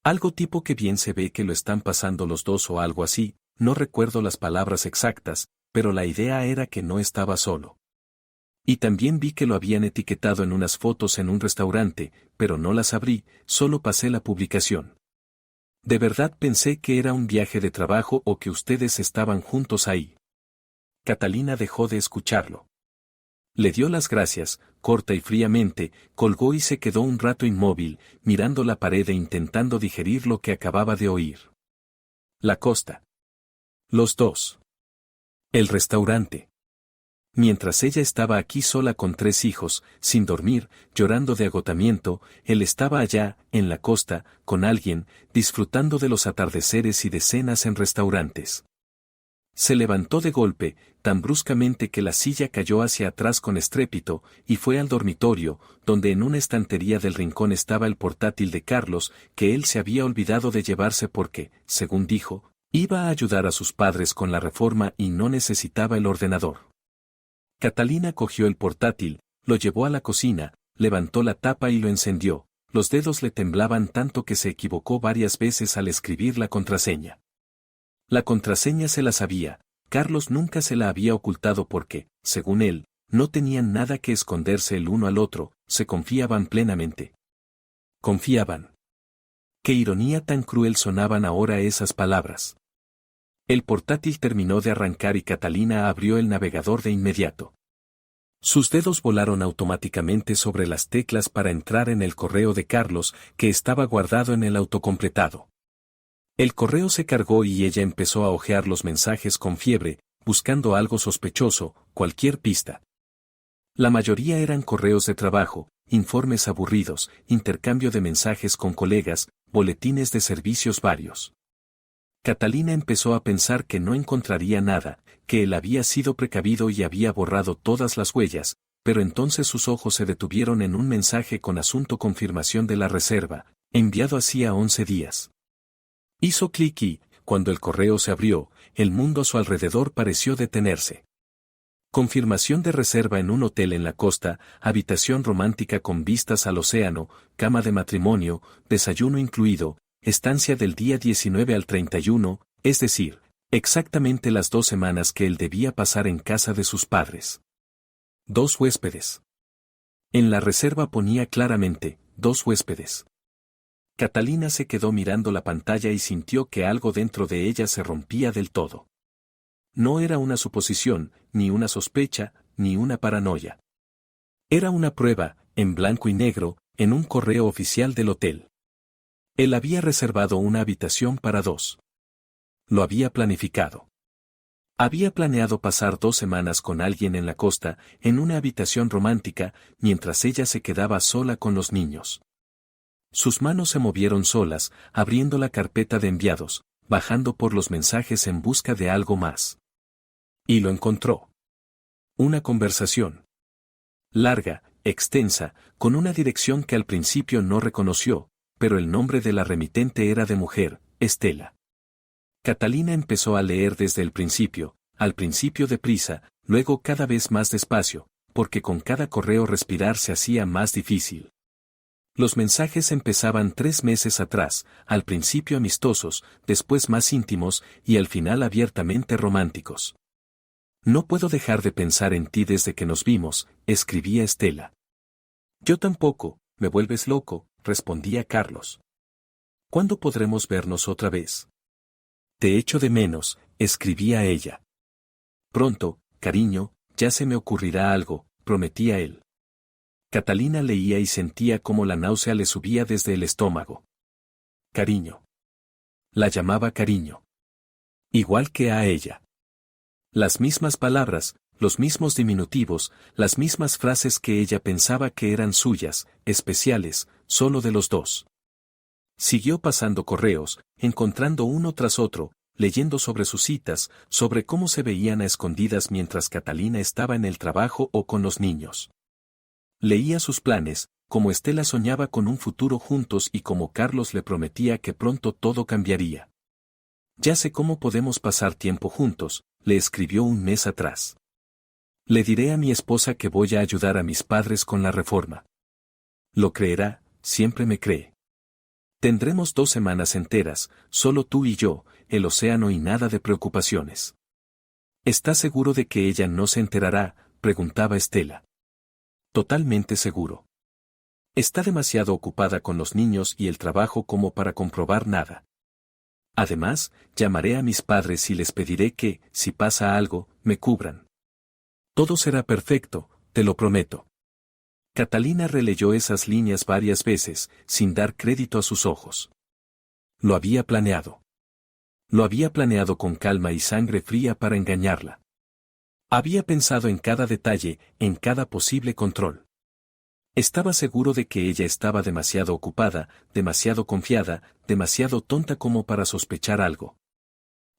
Algo tipo que bien se ve que lo están pasando los dos o algo así, no recuerdo las palabras exactas, pero la idea era que no estaba solo. Y también vi que lo habían etiquetado en unas fotos en un restaurante, pero no las abrí, solo pasé la publicación. De verdad pensé que era un viaje de trabajo o que ustedes estaban juntos ahí. Catalina dejó de escucharlo. Le dio las gracias, corta y fríamente, colgó y se quedó un rato inmóvil, mirando la pared e intentando digerir lo que acababa de oír. La costa. Los dos. El restaurante. Mientras ella estaba aquí sola con 3 hijos, sin dormir, llorando de agotamiento, él estaba allá, en la costa, con alguien, disfrutando de los atardeceres y de cenas en restaurantes. Se levantó de golpe, tan bruscamente que la silla cayó hacia atrás con estrépito, y fue al dormitorio, donde en una estantería del rincón estaba el portátil de Carlos, que él se había olvidado de llevarse porque, según dijo, iba a ayudar a sus padres con la reforma y no necesitaba el ordenador. Catalina cogió el portátil, lo llevó a la cocina, levantó la tapa y lo encendió, los dedos le temblaban tanto que se equivocó varias veces al escribir la contraseña. La contraseña se la sabía, Carlos nunca se la había ocultado porque, según él, no tenían nada que esconderse el uno al otro, se confiaban plenamente. Confiaban. Qué ironía tan cruel sonaban ahora esas palabras. El portátil terminó de arrancar y Catalina abrió el navegador de inmediato. Sus dedos volaron automáticamente sobre las teclas para entrar en el correo de Carlos, que estaba guardado en el autocompletado. El correo se cargó y ella empezó a hojear los mensajes con fiebre, buscando algo sospechoso, cualquier pista. La mayoría eran correos de trabajo, informes aburridos, intercambio de mensajes con colegas, boletines de servicios varios. Catalina empezó a pensar que no encontraría nada, que él había sido precavido y había borrado todas las huellas, pero entonces sus ojos se detuvieron en un mensaje con asunto confirmación de la reserva, enviado hacía 11 días. Hizo clic y, cuando el correo se abrió, el mundo a su alrededor pareció detenerse. Confirmación de reserva en un hotel en la costa, habitación romántica con vistas al océano, cama de matrimonio, desayuno incluido, estancia del día 19 al 31, es decir, exactamente las 2 semanas que él debía pasar en casa de sus padres. 2 huéspedes. En la reserva ponía claramente, 2 huéspedes. Catalina se quedó mirando la pantalla y sintió que algo dentro de ella se rompía del todo. No era una suposición, ni una sospecha, ni una paranoia. Era una prueba, en blanco y negro, en un correo oficial del hotel. Él había reservado una habitación para 2. Lo había planificado. Había planeado pasar 2 semanas con alguien en la costa, en una habitación romántica, mientras ella se quedaba sola con los niños. Sus manos se movieron solas, abriendo la carpeta de enviados, bajando por los mensajes en busca de algo más. Y lo encontró. Una conversación. Larga, extensa, con una dirección que al principio no reconoció, pero el nombre de la remitente era de mujer, Estela. Catalina empezó a leer desde el principio, al principio deprisa, luego cada vez más despacio, porque con cada correo respirar se hacía más difícil. Los mensajes empezaban 3 meses atrás, al principio amistosos, después más íntimos y al final abiertamente románticos. No puedo dejar de pensar en ti desde que nos vimos, escribía Estela. Yo tampoco, me vuelves loco, respondía Carlos. ¿Cuándo podremos vernos otra vez? Te echo de menos, escribía ella. Pronto, cariño, ya se me ocurrirá algo, prometía él. Catalina leía y sentía cómo la náusea le subía desde el estómago. Cariño. La llamaba cariño. Igual que a ella. Las mismas palabras, los mismos diminutivos, las mismas frases que ella pensaba que eran suyas, especiales, solo de los dos. Siguió pasando correos, encontrando uno tras otro, leyendo sobre sus citas, sobre cómo se veían a escondidas mientras Catalina estaba en el trabajo o con los niños. Leía sus planes, como Estela soñaba con un futuro juntos y como Carlos le prometía que pronto todo cambiaría. Ya sé cómo podemos pasar tiempo juntos, le escribió un mes atrás. Le diré a mi esposa que voy a ayudar a mis padres con la reforma. Lo creerá, siempre me cree. Tendremos 2 semanas enteras, solo tú y yo, el océano y nada de preocupaciones. ¿Estás seguro de que ella no se enterará?, preguntaba Estela. Totalmente seguro. Está demasiado ocupada con los niños y el trabajo como para comprobar nada. Además, llamaré a mis padres y les pediré que, si pasa algo, me cubran. Todo será perfecto, te lo prometo. Catalina releyó esas líneas varias veces, sin dar crédito a sus ojos. Lo había planeado. Lo había planeado con calma y sangre fría para engañarla. Había pensado en cada detalle, en cada posible control. Estaba seguro de que ella estaba demasiado ocupada, demasiado confiada, demasiado tonta como para sospechar algo.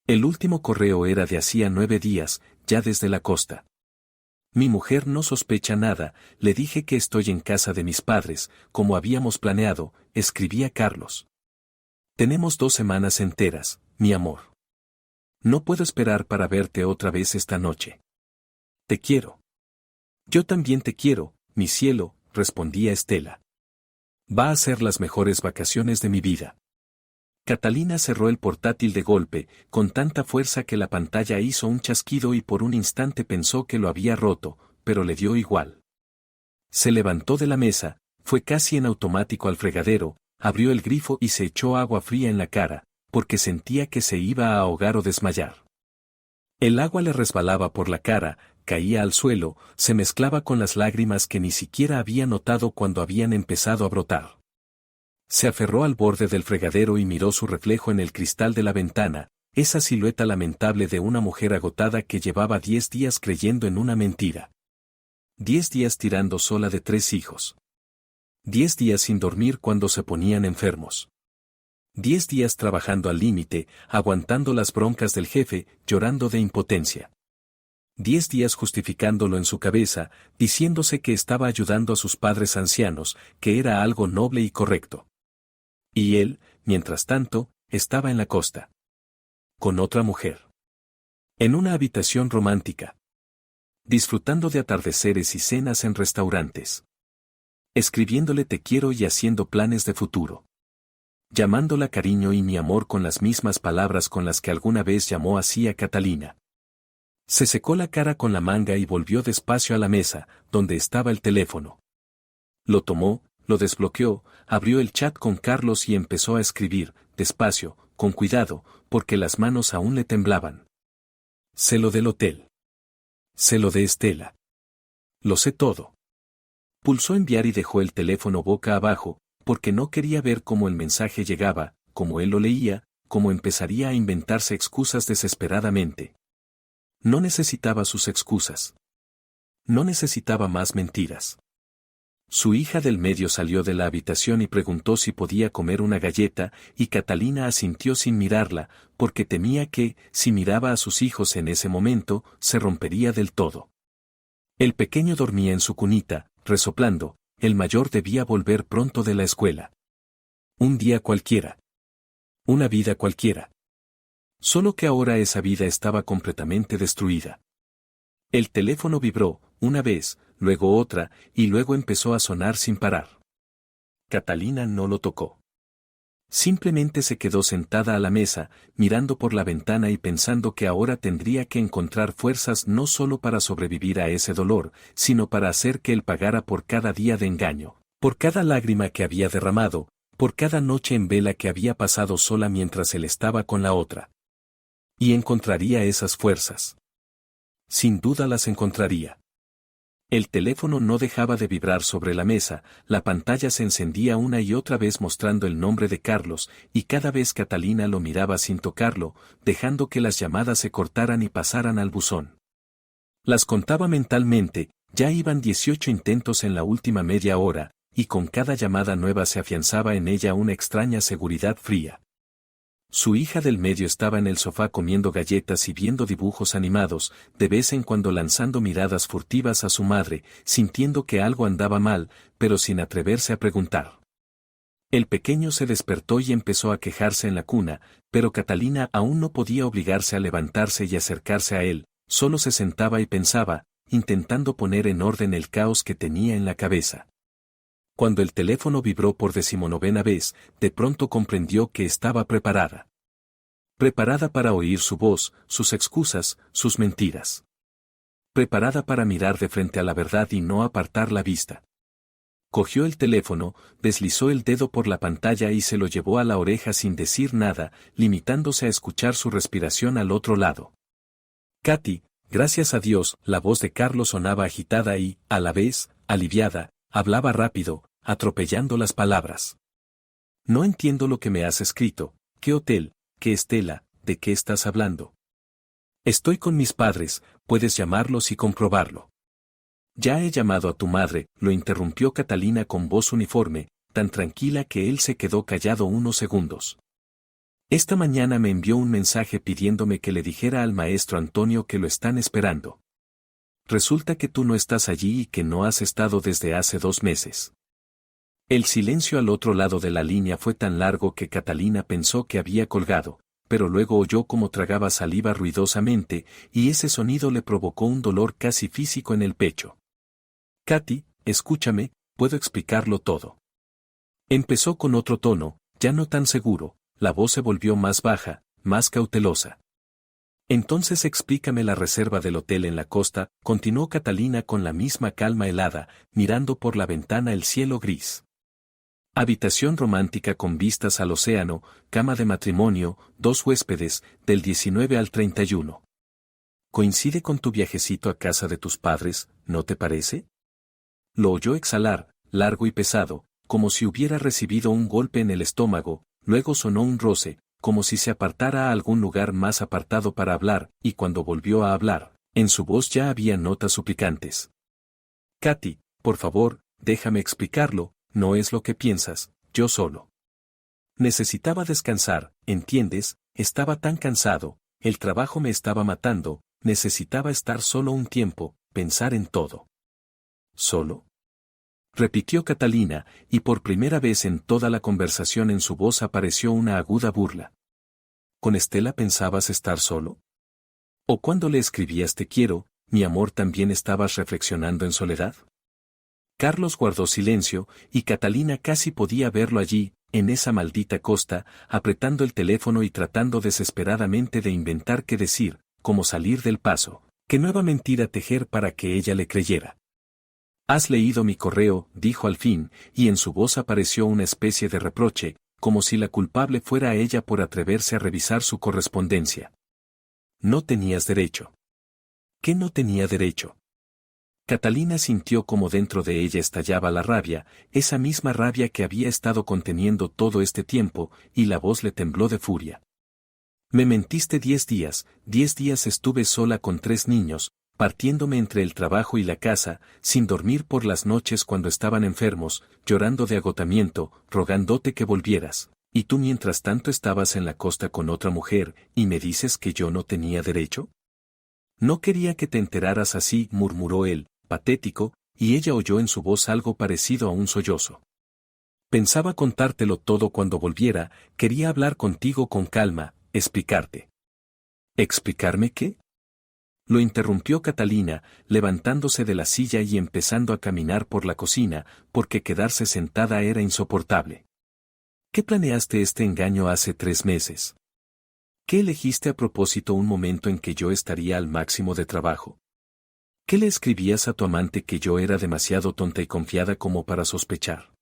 El último correo era de hacía 9 días, ya desde la costa. Mi mujer no sospecha nada, le dije que estoy en casa de mis padres, como habíamos planeado, escribía Carlos. Tenemos 2 semanas enteras, mi amor. No puedo esperar para verte otra vez esta noche. Te quiero. Yo también te quiero, mi cielo, respondía Estela. Va a ser las mejores vacaciones de mi vida. Catalina cerró el portátil de golpe, con tanta fuerza que la pantalla hizo un chasquido y por un instante pensó que lo había roto, pero le dio igual. Se levantó de la mesa, fue casi en automático al fregadero, abrió el grifo y se echó agua fría en la cara, porque sentía que se iba a ahogar o desmayar. El agua le resbalaba por la cara, caía al suelo, se mezclaba con las lágrimas que ni siquiera había notado cuando habían empezado a brotar. Se aferró al borde del fregadero y miró su reflejo en el cristal de la ventana, esa silueta lamentable de una mujer agotada que llevaba 10 días creyendo en una mentira. 10 días tirando sola de 3 hijos. 10 días sin dormir cuando se ponían enfermos. 10 días trabajando al límite, aguantando las broncas del jefe, llorando de impotencia. 10 días justificándolo en su cabeza, diciéndose que estaba ayudando a sus padres ancianos, que era algo noble y correcto. Y él, mientras tanto, estaba en la costa. Con otra mujer. En una habitación romántica. Disfrutando de atardeceres y cenas en restaurantes. Escribiéndole te quiero y haciendo planes de futuro. Llamándola cariño y mi amor con las mismas palabras con las que alguna vez llamó así a Catalina. Se secó la cara con la manga y volvió despacio a la mesa, donde estaba el teléfono. Lo tomó, lo desbloqueó, abrió el chat con Carlos y empezó a escribir, despacio, con cuidado, porque las manos aún le temblaban. Sé lo del hotel. Sé lo de Estela. Lo sé todo. Pulsó enviar y dejó el teléfono boca abajo, porque no quería ver cómo el mensaje llegaba, cómo él lo leía, cómo empezaría a inventarse excusas desesperadamente. No necesitaba sus excusas. No necesitaba más mentiras. Su hija del medio salió de la habitación y preguntó si podía comer una galleta, y Catalina asintió sin mirarla, porque temía que, si miraba a sus hijos en ese momento, se rompería del todo. El pequeño dormía en su cunita, resoplando, el mayor debía volver pronto de la escuela. Un día cualquiera. Una vida cualquiera. Solo que ahora esa vida estaba completamente destruida. El teléfono vibró, una vez, luego otra, y luego empezó a sonar sin parar. Catalina no lo tocó. Simplemente se quedó sentada a la mesa, mirando por la ventana y pensando que ahora tendría que encontrar fuerzas no solo para sobrevivir a ese dolor, sino para hacer que él pagara por cada día de engaño, por cada lágrima que había derramado, por cada noche en vela que había pasado sola mientras él estaba con la otra. Y encontraría esas fuerzas. Sin duda las encontraría. El teléfono no dejaba de vibrar sobre la mesa, la pantalla se encendía una y otra vez mostrando el nombre de Carlos, y cada vez Catalina lo miraba sin tocarlo, dejando que las llamadas se cortaran y pasaran al buzón. Las contaba mentalmente, ya iban 18 intentos en la última media hora, y con cada llamada nueva se afianzaba en ella una extraña seguridad fría. Su hija del medio estaba en el sofá comiendo galletas y viendo dibujos animados, de vez en cuando lanzando miradas furtivas a su madre, sintiendo que algo andaba mal, pero sin atreverse a preguntar. El pequeño se despertó y empezó a quejarse en la cuna, pero Catalina aún no podía obligarse a levantarse y acercarse a él, solo se sentaba y pensaba, intentando poner en orden el caos que tenía en la cabeza. Cuando el teléfono vibró por 19ª vez, de pronto comprendió que estaba preparada. Preparada para oír su voz, sus excusas, sus mentiras. Preparada para mirar de frente a la verdad y no apartar la vista. Cogió el teléfono, deslizó el dedo por la pantalla y se lo llevó a la oreja sin decir nada, limitándose a escuchar su respiración al otro lado. Katy, gracias a Dios, la voz de Carlos sonaba agitada y, a la vez, aliviada, hablaba rápido, atropellando las palabras. No entiendo lo que me has escrito, ¿qué hotel, qué Estela, de qué estás hablando? Estoy con mis padres, puedes llamarlos y comprobarlo. Ya he llamado a tu madre, lo interrumpió Catalina con voz uniforme, tan tranquila que él se quedó callado unos segundos. Esta mañana me envió un mensaje pidiéndome que le dijera al maestro Antonio que lo están esperando. Resulta que tú no estás allí y que no has estado desde hace 2 meses. El silencio al otro lado de la línea fue tan largo que Catalina pensó que había colgado, pero luego oyó cómo tragaba saliva ruidosamente, y ese sonido le provocó un dolor casi físico en el pecho. Katy, escúchame, puedo explicarlo todo. Empezó con otro tono, ya no tan seguro, la voz se volvió más baja, más cautelosa. Entonces explícame la reserva del hotel en la costa, continuó Catalina con la misma calma helada, mirando por la ventana el cielo gris. Habitación romántica con vistas al océano, cama de matrimonio, 2 huéspedes, del 19 al 31. Coincide con tu viajecito a casa de tus padres, ¿no te parece? Lo oyó exhalar, largo y pesado, como si hubiera recibido un golpe en el estómago, luego sonó un roce, como si se apartara a algún lugar más apartado para hablar, y cuando volvió a hablar, en su voz ya había notas suplicantes. Katy, por favor, déjame explicarlo, no es lo que piensas, yo solo. Necesitaba descansar, ¿entiendes? Estaba tan cansado, el trabajo me estaba matando, necesitaba estar solo un tiempo, pensar en todo. ¿Solo? Repitió Catalina, y por primera vez en toda la conversación en su voz apareció una aguda burla. ¿Con Estela pensabas estar solo? ¿O cuando le escribías te quiero, mi amor también estabas reflexionando en soledad? Carlos guardó silencio, y Catalina casi podía verlo allí, en esa maldita costa, apretando el teléfono y tratando desesperadamente de inventar qué decir, cómo salir del paso, qué nueva mentira tejer para que ella le creyera. «Has leído mi correo», dijo al fin, y en su voz apareció una especie de reproche, como si la culpable fuera ella por atreverse a revisar su correspondencia. «No tenías derecho». ¿Qué no tenía derecho? Catalina sintió como dentro de ella estallaba la rabia, esa misma rabia que había estado conteniendo todo este tiempo, y la voz le tembló de furia. «Me mentiste 10 días estuve sola con 3 niños, partiéndome entre el trabajo y la casa, sin dormir por las noches cuando estaban enfermos, llorando de agotamiento, rogándote que volvieras, y tú mientras tanto estabas en la costa con otra mujer, y me dices que yo no tenía derecho». «No quería que te enteraras así», murmuró él, patético, y ella oyó en su voz algo parecido a un sollozo. «Pensaba contártelo todo cuando volviera, quería hablar contigo con calma, explicarte». «¿Explicarme qué?». Lo interrumpió Catalina, levantándose de la silla y empezando a caminar por la cocina, porque quedarse sentada era insoportable. «¿Qué planeaste este engaño hace 3 meses? ¿Qué elegiste a propósito un momento en que yo estaría al máximo de trabajo? ¿Qué le escribías a tu amante que yo era demasiado tonta y confiada como para sospechar?»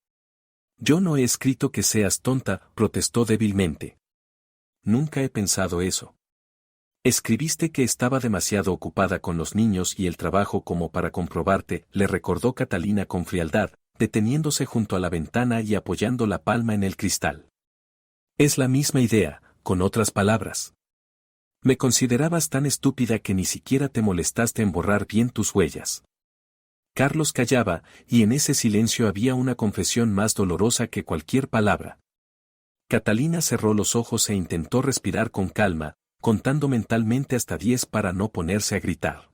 «Yo no he escrito que seas tonta», protestó débilmente. «Nunca he pensado eso. Escribiste que estaba demasiado ocupada con los niños y el trabajo como para comprobarte», le recordó Catalina con frialdad, deteniéndose junto a la ventana y apoyando la palma en el cristal. «Es la misma idea, con otras palabras. Me considerabas tan estúpida que ni siquiera te molestaste en borrar bien tus huellas». Carlos callaba, y en ese silencio había una confesión más dolorosa que cualquier palabra. Catalina cerró los ojos e intentó respirar con calma, contando mentalmente hasta 10 para no ponerse a gritar.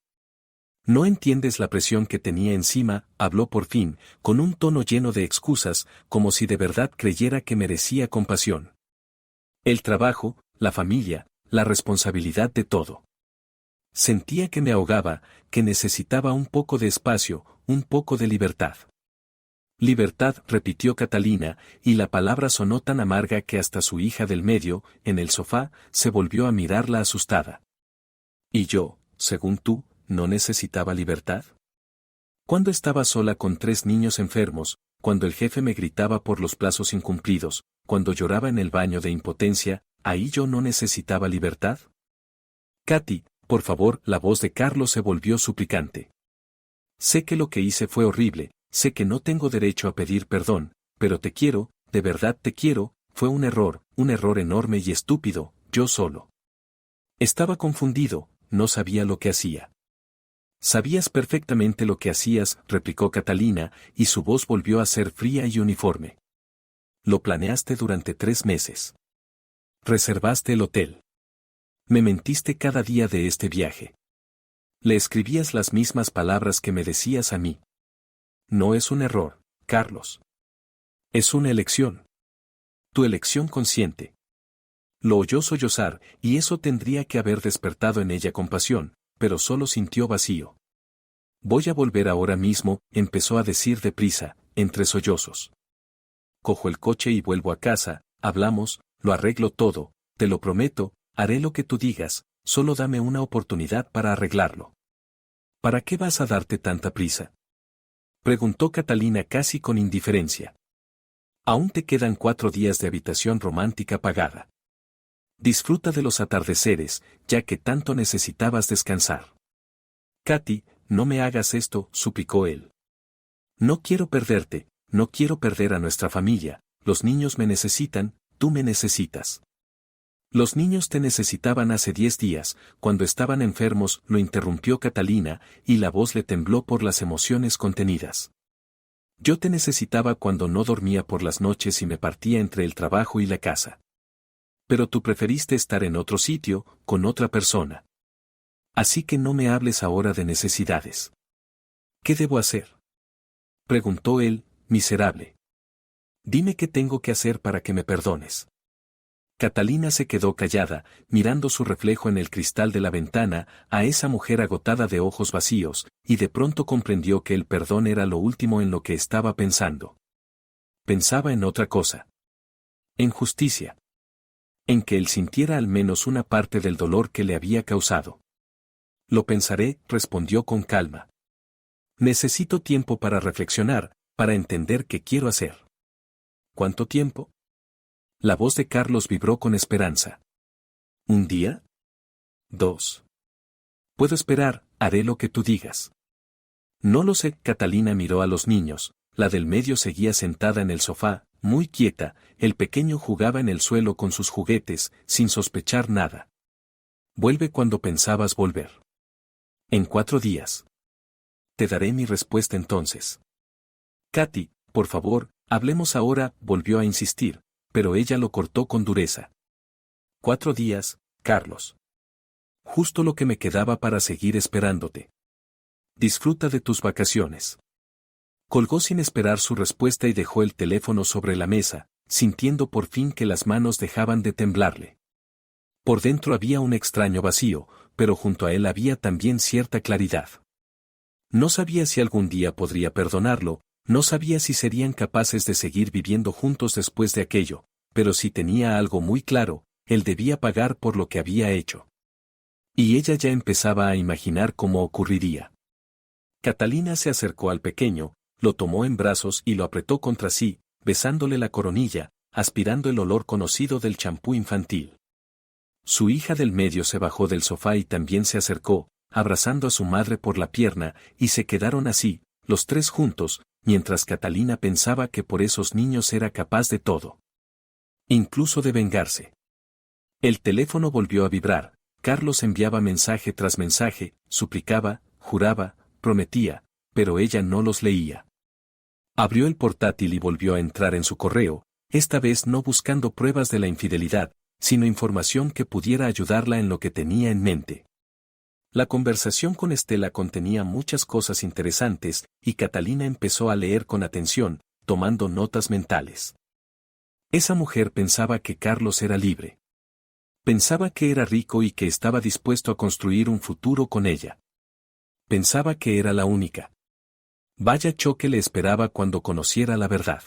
«No entiendes la presión que tenía encima», habló por fin, con un tono lleno de excusas, como si de verdad creyera que merecía compasión. «El trabajo, la familia, la responsabilidad de todo. Sentía que me ahogaba, que necesitaba un poco de espacio, un poco de libertad». «Libertad», repitió Catalina, y la palabra sonó tan amarga que hasta su hija del medio, en el sofá, se volvió a mirarla asustada. «¿Y yo, según tú, no necesitaba libertad? Cuando estaba sola con 3 niños enfermos, cuando el jefe me gritaba por los plazos incumplidos, cuando lloraba en el baño de impotencia, ¿ahí yo no necesitaba libertad?». «Katy, por favor», la voz de Carlos se volvió suplicante. «Sé que lo que hice fue horrible, sé que no tengo derecho a pedir perdón, pero te quiero, de verdad te quiero, fue un error enorme y estúpido, yo solo. Estaba confundido, no sabía lo que hacía». «Sabías perfectamente lo que hacías», replicó Catalina, y su voz volvió a ser fría y uniforme. «Lo planeaste durante 3 meses. Reservaste el hotel. Me mentiste cada día de este viaje. Le escribías las mismas palabras que me decías a mí. No es un error, Carlos. Es una elección. Tu elección consciente». Lo oyó sollozar, y eso tendría que haber despertado en ella compasión, pero solo sintió vacío. «Voy a volver ahora mismo», empezó a decir deprisa, entre sollozos. «Cojo el coche y vuelvo a casa, hablamos, lo arreglo todo, te lo prometo, haré lo que tú digas, solo dame una oportunidad para arreglarlo». «¿Para qué vas a darte tanta prisa?», preguntó Catalina casi con indiferencia. «Aún te quedan 4 días de habitación romántica pagada. Disfruta de los atardeceres, ya que tanto necesitabas descansar». «Katy, no me hagas esto», suplicó él. «No quiero perderte, no quiero perder a nuestra familia, los niños me necesitan, tú me necesitas». Los niños te necesitaban hace 10 días, cuando estaban enfermos, lo interrumpió Catalina, y la voz le tembló por las emociones contenidas. Yo te necesitaba cuando no dormía por las noches y me partía entre el trabajo y la casa. Pero tú preferiste estar en otro sitio, con otra persona. Así que no me hables ahora de necesidades. ¿Qué debo hacer?, preguntó él, miserable. Dime qué tengo que hacer para que me perdones. Catalina se quedó callada, mirando su reflejo en el cristal de la ventana, a esa mujer agotada de ojos vacíos, y de pronto comprendió que el perdón era lo último en lo que estaba pensando. Pensaba en otra cosa. En justicia. En que él sintiera al menos una parte del dolor que le había causado. Lo pensaré, respondió con calma. Necesito tiempo para reflexionar, para entender qué quiero hacer. ¿Cuánto tiempo? La voz de Carlos vibró con esperanza. ¿Un día? 2. Puedo esperar, haré lo que tú digas. No lo sé. Catalina miró a los niños, la del medio seguía sentada en el sofá, muy quieta, el pequeño jugaba en el suelo con sus juguetes, sin sospechar nada. Vuelve cuando pensabas volver. En 4 días. Te daré mi respuesta entonces. Katy, por favor, hablemos ahora, volvió a insistir, pero ella lo cortó con dureza. 4 días, Carlos. Justo lo que me quedaba para seguir esperándote. Disfruta de tus vacaciones. Colgó sin esperar su respuesta y dejó el teléfono sobre la mesa, sintiendo por fin que las manos dejaban de temblarle. Por dentro había un extraño vacío, pero junto a él había también cierta claridad. No sabía si algún día podría perdonarlo, no sabía si serían capaces de seguir viviendo juntos después de aquello, pero sí tenía algo muy claro, él debía pagar por lo que había hecho. Y ella ya empezaba a imaginar cómo ocurriría. Catalina se acercó al pequeño, lo tomó en brazos y lo apretó contra sí, besándole la coronilla, aspirando el olor conocido del champú infantil. Su hija del medio se bajó del sofá y también se acercó, abrazando a su madre por la pierna, y se quedaron así, los tres juntos, mientras Catalina pensaba que por esos niños era capaz de todo. Incluso de vengarse. El teléfono volvió a vibrar, Carlos enviaba mensaje tras mensaje, suplicaba, juraba, prometía, pero ella no los leía. Abrió el portátil y volvió a entrar en su correo, esta vez no buscando pruebas de la infidelidad, sino información que pudiera ayudarla en lo que tenía en mente. La conversación con Estela contenía muchas cosas interesantes, y Catalina empezó a leer con atención, tomando notas mentales. Esa mujer pensaba que Carlos era libre. Pensaba que era rico y que estaba dispuesto a construir un futuro con ella. Pensaba que era la única. Vaya choque le esperaba cuando conociera la verdad.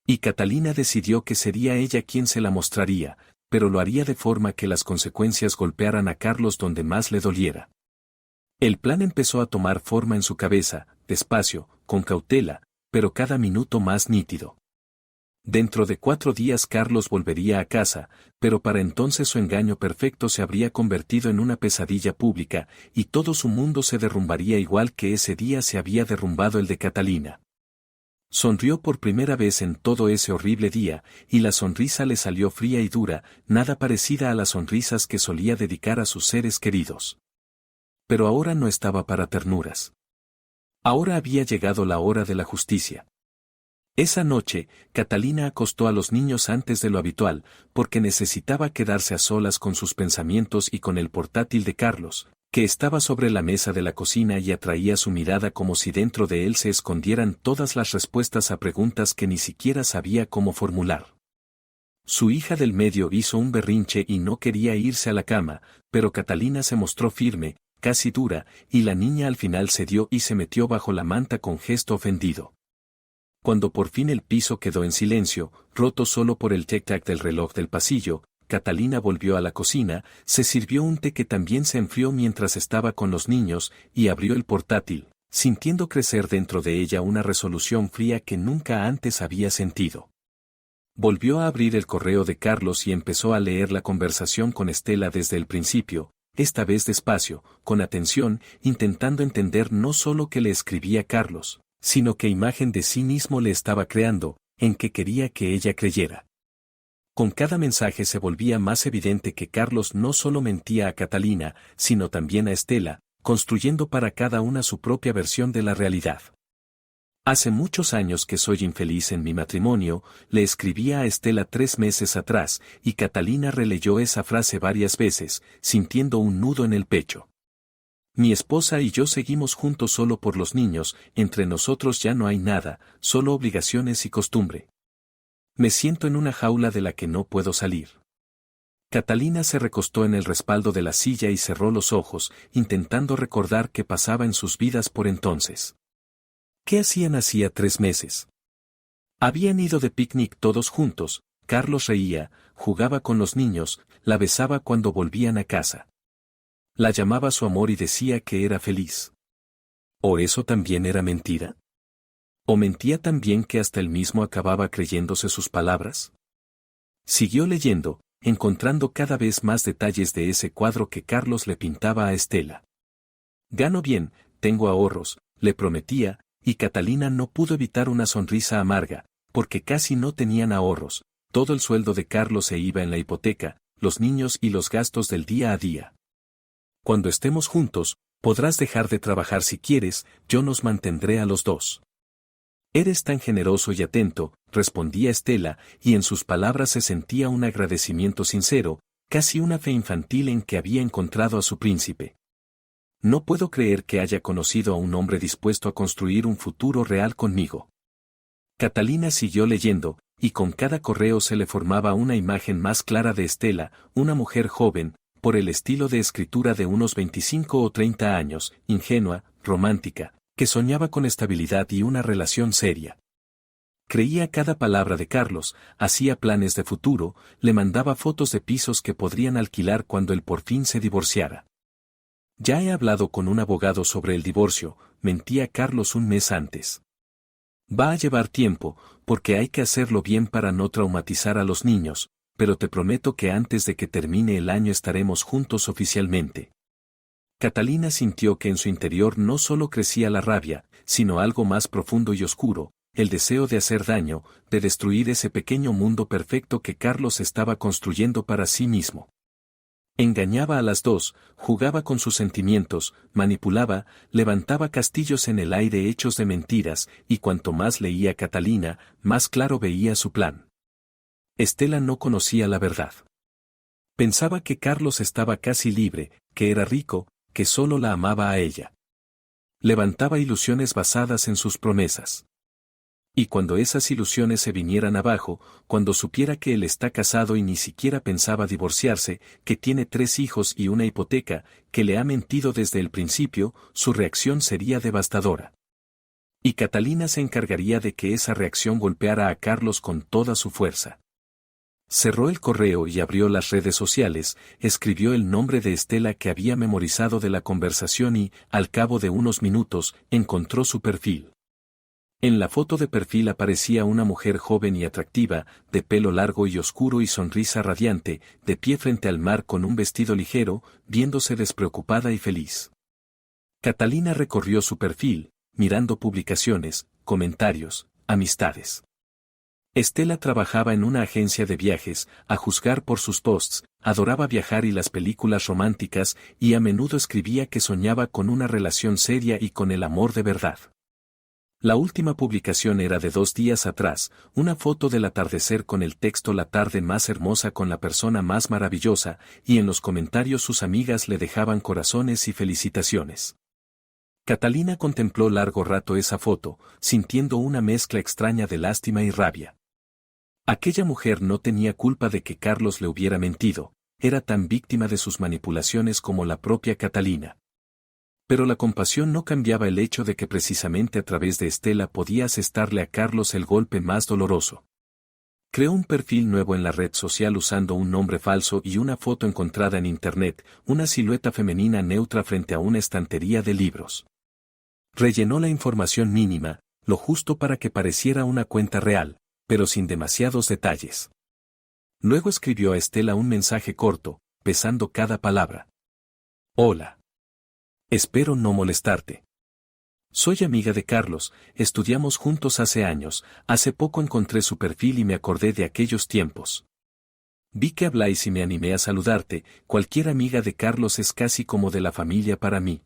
Y Catalina decidió que sería ella quien se la mostraría, pero lo haría de forma que las consecuencias golpearan a Carlos donde más le doliera. El plan empezó a tomar forma en su cabeza, despacio, con cautela, pero cada minuto más nítido. Dentro de 4 días Carlos volvería a casa, pero para entonces su engaño perfecto se habría convertido en una pesadilla pública, y todo su mundo se derrumbaría igual que ese día se había derrumbado el de Catalina. Sonrió por primera vez en todo ese horrible día, y la sonrisa le salió fría y dura, nada parecida a las sonrisas que solía dedicar a sus seres queridos. Pero ahora no estaba para ternuras. Ahora había llegado la hora de la justicia. Esa noche, Catalina acostó a los niños antes de lo habitual, porque necesitaba quedarse a solas con sus pensamientos y con el portátil de Carlos, que estaba sobre la mesa de la cocina y atraía su mirada como si dentro de él se escondieran todas las respuestas a preguntas que ni siquiera sabía cómo formular. Su hija del medio hizo un berrinche y no quería irse a la cama, pero Catalina se mostró firme, casi dura, y la niña al final cedió y se metió bajo la manta con gesto ofendido. Cuando por fin el piso quedó en silencio, roto solo por el tic-tac del reloj del pasillo, Catalina volvió a la cocina, se sirvió un té que también se enfrió mientras estaba con los niños, y abrió el portátil, sintiendo crecer dentro de ella una resolución fría que nunca antes había sentido. Volvió a abrir el correo de Carlos y empezó a leer la conversación con Estela desde el principio, esta vez despacio, con atención, intentando entender no solo qué le escribía Carlos, sino qué imagen de sí mismo le estaba creando, en qué quería que ella creyera. Con cada mensaje se volvía más evidente que Carlos no solo mentía a Catalina, sino también a Estela, construyendo para cada una su propia versión de la realidad. Hace muchos años que soy infeliz en mi matrimonio, le escribía a Estela 3 meses atrás, y Catalina releyó esa frase varias veces, sintiendo un nudo en el pecho. Mi esposa y yo seguimos juntos solo por los niños, entre nosotros ya no hay nada, solo obligaciones y costumbre. Me siento en una jaula de la que no puedo salir. Catalina se recostó en el respaldo de la silla y cerró los ojos, intentando recordar qué pasaba en sus vidas por entonces. ¿Qué hacían hacía 3 meses? Habían ido de picnic todos juntos, Carlos reía, jugaba con los niños, la besaba cuando volvían a casa. La llamaba su amor y decía que era feliz. ¿O eso también era mentira? ¿O mentía también que hasta él mismo acababa creyéndose sus palabras? Siguió leyendo, encontrando cada vez más detalles de ese cuadro que Carlos le pintaba a Estela. Gano bien, tengo ahorros, le prometía, y Catalina no pudo evitar una sonrisa amarga, porque casi no tenían ahorros, todo el sueldo de Carlos se iba en la hipoteca, los niños y los gastos del día a día. Cuando estemos juntos, podrás dejar de trabajar si quieres, yo nos mantendré a los dos. Eres tan generoso y atento, respondía Estela, y en sus palabras se sentía un agradecimiento sincero, casi una fe infantil en que había encontrado a su príncipe. No puedo creer que haya conocido a un hombre dispuesto a construir un futuro real conmigo. Catalina siguió leyendo, y con cada correo se le formaba una imagen más clara de Estela, una mujer joven, por el estilo de escritura de unos 25 o 30 años, ingenua, romántica, que soñaba con estabilidad y una relación seria. Creía cada palabra de Carlos, hacía planes de futuro, le mandaba fotos de pisos que podrían alquilar cuando él por fin se divorciara. Ya he hablado con un abogado sobre el divorcio, mentía Carlos un mes antes. Va a llevar tiempo, porque hay que hacerlo bien para no traumatizar a los niños, pero te prometo que antes de que termine el año estaremos juntos oficialmente. Catalina sintió que en su interior no solo crecía la rabia, sino algo más profundo y oscuro, el deseo de hacer daño, de destruir ese pequeño mundo perfecto que Carlos estaba construyendo para sí mismo. Engañaba a las dos, jugaba con sus sentimientos, manipulaba, levantaba castillos en el aire hechos de mentiras, y cuanto más leía Catalina, más claro veía su plan. Estela no conocía la verdad. Pensaba que Carlos estaba casi libre, que era rico, que solo la amaba a ella. Levantaba ilusiones basadas en sus promesas. Y cuando esas ilusiones se vinieran abajo, cuando supiera que él está casado y ni siquiera pensaba divorciarse, que tiene 3 hijos y una hipoteca, que le ha mentido desde el principio, su reacción sería devastadora. Y Catalina se encargaría de que esa reacción golpeara a Carlos con toda su fuerza. Cerró el correo y abrió las redes sociales, escribió el nombre de Estela que había memorizado de la conversación y, al cabo de unos minutos, encontró su perfil. En la foto de perfil aparecía una mujer joven y atractiva, de pelo largo y oscuro y sonrisa radiante, de pie frente al mar con un vestido ligero, viéndose despreocupada y feliz. Catalina recorrió su perfil, mirando publicaciones, comentarios, amistades. Estela trabajaba en una agencia de viajes, a juzgar por sus posts, adoraba viajar y las películas románticas, y a menudo escribía que soñaba con una relación seria y con el amor de verdad. La última publicación era de 2 días atrás, una foto del atardecer con el texto "La tarde más hermosa con la persona más maravillosa", y en los comentarios sus amigas le dejaban corazones y felicitaciones. Catalina contempló largo rato esa foto, sintiendo una mezcla extraña de lástima y rabia. Aquella mujer no tenía culpa de que Carlos le hubiera mentido, era tan víctima de sus manipulaciones como la propia Catalina. Pero la compasión no cambiaba el hecho de que precisamente a través de Estela podía asestarle a Carlos el golpe más doloroso. Creó un perfil nuevo en la red social usando un nombre falso y una foto encontrada en internet, una silueta femenina neutra frente a una estantería de libros. Rellenó la información mínima, lo justo para que pareciera una cuenta real, pero sin demasiados detalles. Luego escribió a Estela un mensaje corto, pesando cada palabra. Hola. Espero no molestarte. Soy amiga de Carlos, estudiamos juntos hace años, hace poco encontré su perfil y me acordé de aquellos tiempos. Vi que habláis y me animé a saludarte, cualquier amiga de Carlos es casi como de la familia para mí.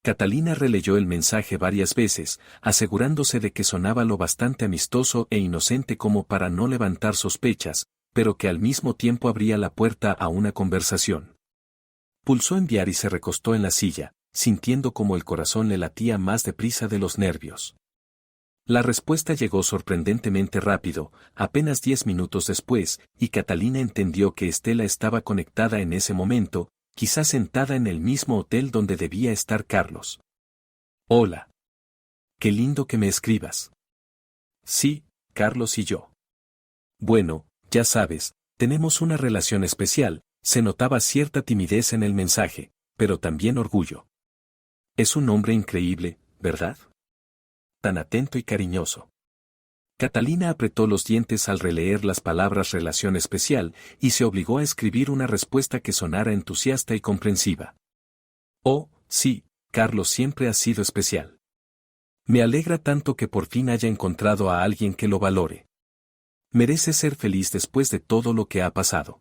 Catalina releyó el mensaje varias veces, asegurándose de que sonaba lo bastante amistoso e inocente como para no levantar sospechas, pero que al mismo tiempo abría la puerta a una conversación. Pulsó enviar y se recostó en la silla, sintiendo como el corazón le latía más deprisa de los nervios. La respuesta llegó sorprendentemente rápido, apenas 10 minutos después, y Catalina entendió que Estela estaba conectada en ese momento, quizás sentada en el mismo hotel donde debía estar Carlos. Hola. Qué lindo que me escribas. Sí, Carlos y yo. Bueno, ya sabes, tenemos una relación especial, se notaba cierta timidez en el mensaje, pero también orgullo. Es un hombre increíble, ¿verdad? Tan atento y cariñoso. Catalina apretó los dientes al releer las palabras relación especial y se obligó a escribir una respuesta que sonara entusiasta y comprensiva. Oh, sí, Carlos siempre ha sido especial. Me alegra tanto que por fin haya encontrado a alguien que lo valore. Merece ser feliz después de todo lo que ha pasado.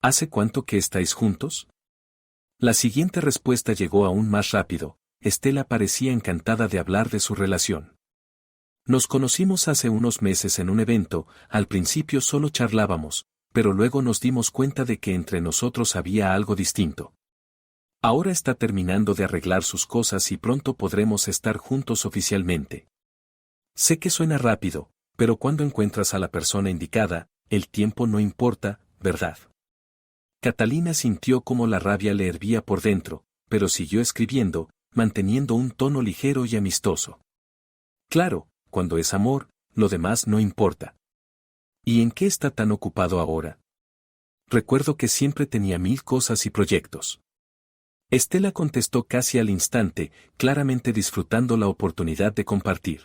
¿Hace cuánto que estáis juntos? La siguiente respuesta llegó aún más rápido. Estela parecía encantada de hablar de su relación. Nos conocimos hace unos meses en un evento, al principio solo charlábamos, pero luego nos dimos cuenta de que entre nosotros había algo distinto. Ahora está terminando de arreglar sus cosas y pronto podremos estar juntos oficialmente. Sé que suena rápido, pero cuando encuentras a la persona indicada, el tiempo no importa, ¿verdad? Catalina sintió como la rabia le hervía por dentro, pero siguió escribiendo, manteniendo un tono ligero y amistoso. Claro, cuando es amor, lo demás no importa. ¿Y en qué está tan ocupado ahora? Recuerdo que siempre tenía 1000 cosas y proyectos. Estela contestó casi al instante, claramente disfrutando la oportunidad de compartir.